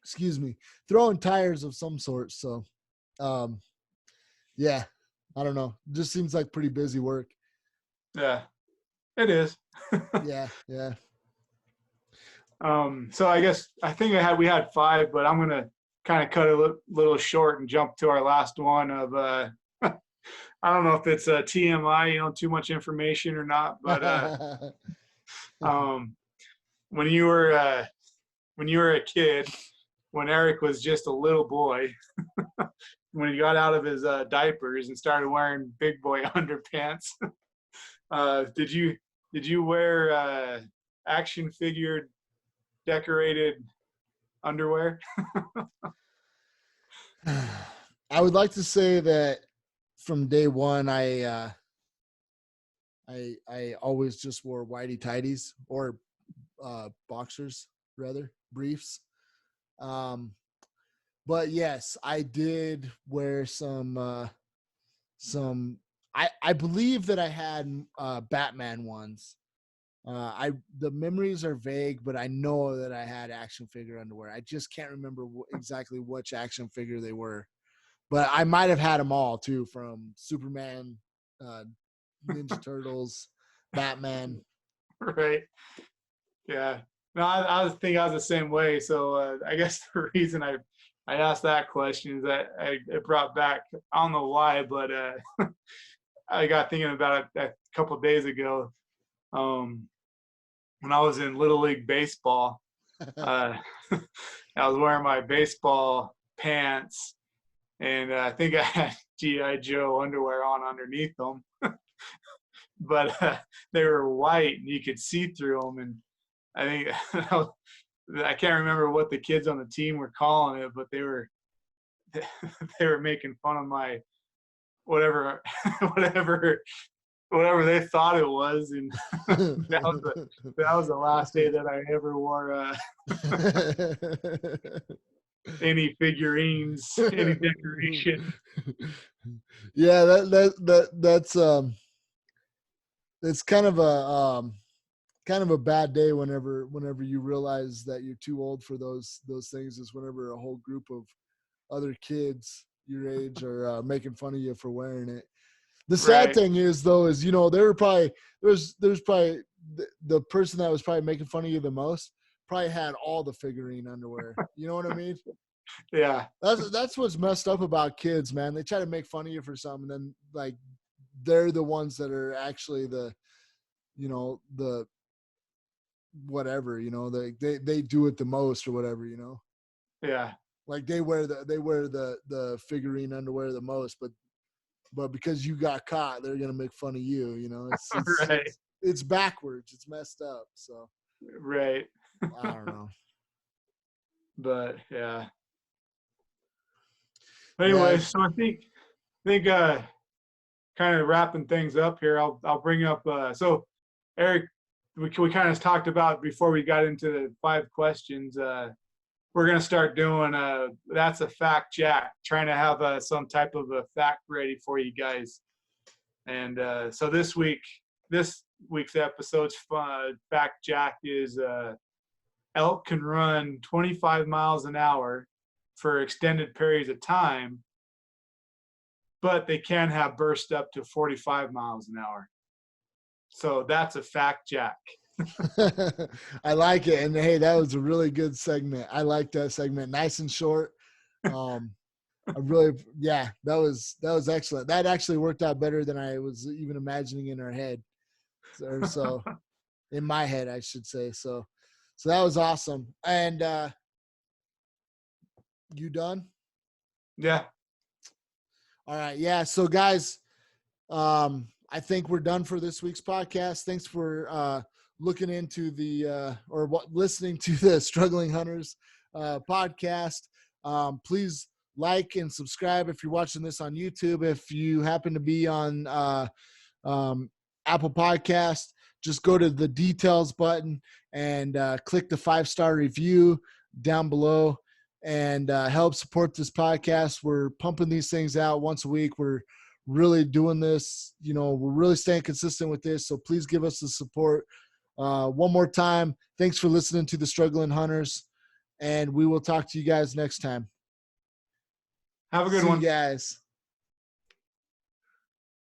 Excuse me, throwing tires of some sort. So yeah, I don't know, it just seems like pretty busy work. Yeah, it is. Yeah. So I think we had 5, but I'm gonna kind of cut a little short and jump to our last one of I don't know if it's a TMI, too much information or not, but um, when you were a kid, when Eric was just a little boy, when he got out of his diapers and started wearing big boy underpants, did you wear action figure decorated underwear? I would like to say that from day one, I always just wore whitey tighties or boxers, rather briefs. But yes, I did wear some. I believe that I had Batman ones. The memories are vague, but I know that I had action figure underwear. I just can't remember exactly which action figure they were, but I might have had them all too, from Superman, Ninja Turtles, Batman. Right. Yeah. No, I was thinking I was the same way. So I guess the reason I asked that question is that it brought back, I don't know why, but I got thinking about it a couple of days ago. When I was in Little League Baseball, I was wearing my baseball pants, and I think I had GI Joe underwear on underneath them, but they were white and you could see through them. And I think I can't remember what the kids on the team were calling it, but they were making fun of my whatever whatever they thought it was, and that was the last day that I ever wore any figurines, any decoration. Yeah, that's kind of a bad day whenever you realize that you're too old for those things. Is whenever a whole group of other kids your age are making fun of you for wearing it. The sad thing is, though, is there were probably there's probably the person that was probably making fun of you the most probably had all the figurine underwear. You know what I mean? Yeah. That's what's messed up about kids, man. They try to make fun of you for something, and then like they're the ones that are actually the whatever, they do it the most or whatever, Yeah. Like they wear the figurine underwear the most, but because you got caught, they're gonna make fun of you. It's Right. it's backwards. It's messed up. So Right. I don't know. But yeah. Anyway, so I think kind of wrapping things up here. I'll bring up so Eric, we kind of talked about before we got into the 5 questions. We're gonna start doing that's a fact jack, trying to have some type of a fact ready for you guys. And so this week's episode's fact jack is elk can run 25 miles an hour for extended periods of time, but they can have burst up to 45 miles an hour. So that's a fact jack. I like it. And hey, that was a really good segment. I like that segment. Nice and short. That was excellent. That actually worked out better than I was even imagining in our head. So in my head, I should say. So that was awesome. And you done? Yeah. All right. Yeah. So guys, I think we're done for this week's podcast. Thanks for looking into listening to the Struggling Hunters podcast. Please like and subscribe if you're watching this on YouTube. If you happen to be on Apple Podcast, just go to the details button and click the 5-star review down below and help support this podcast. We're pumping these things out once a week. We're really doing this, we're really staying consistent with this. So please give us the support. One more time, thanks for listening to the Struggling Hunters, and we will talk to you guys next time. Have a good one. See you guys.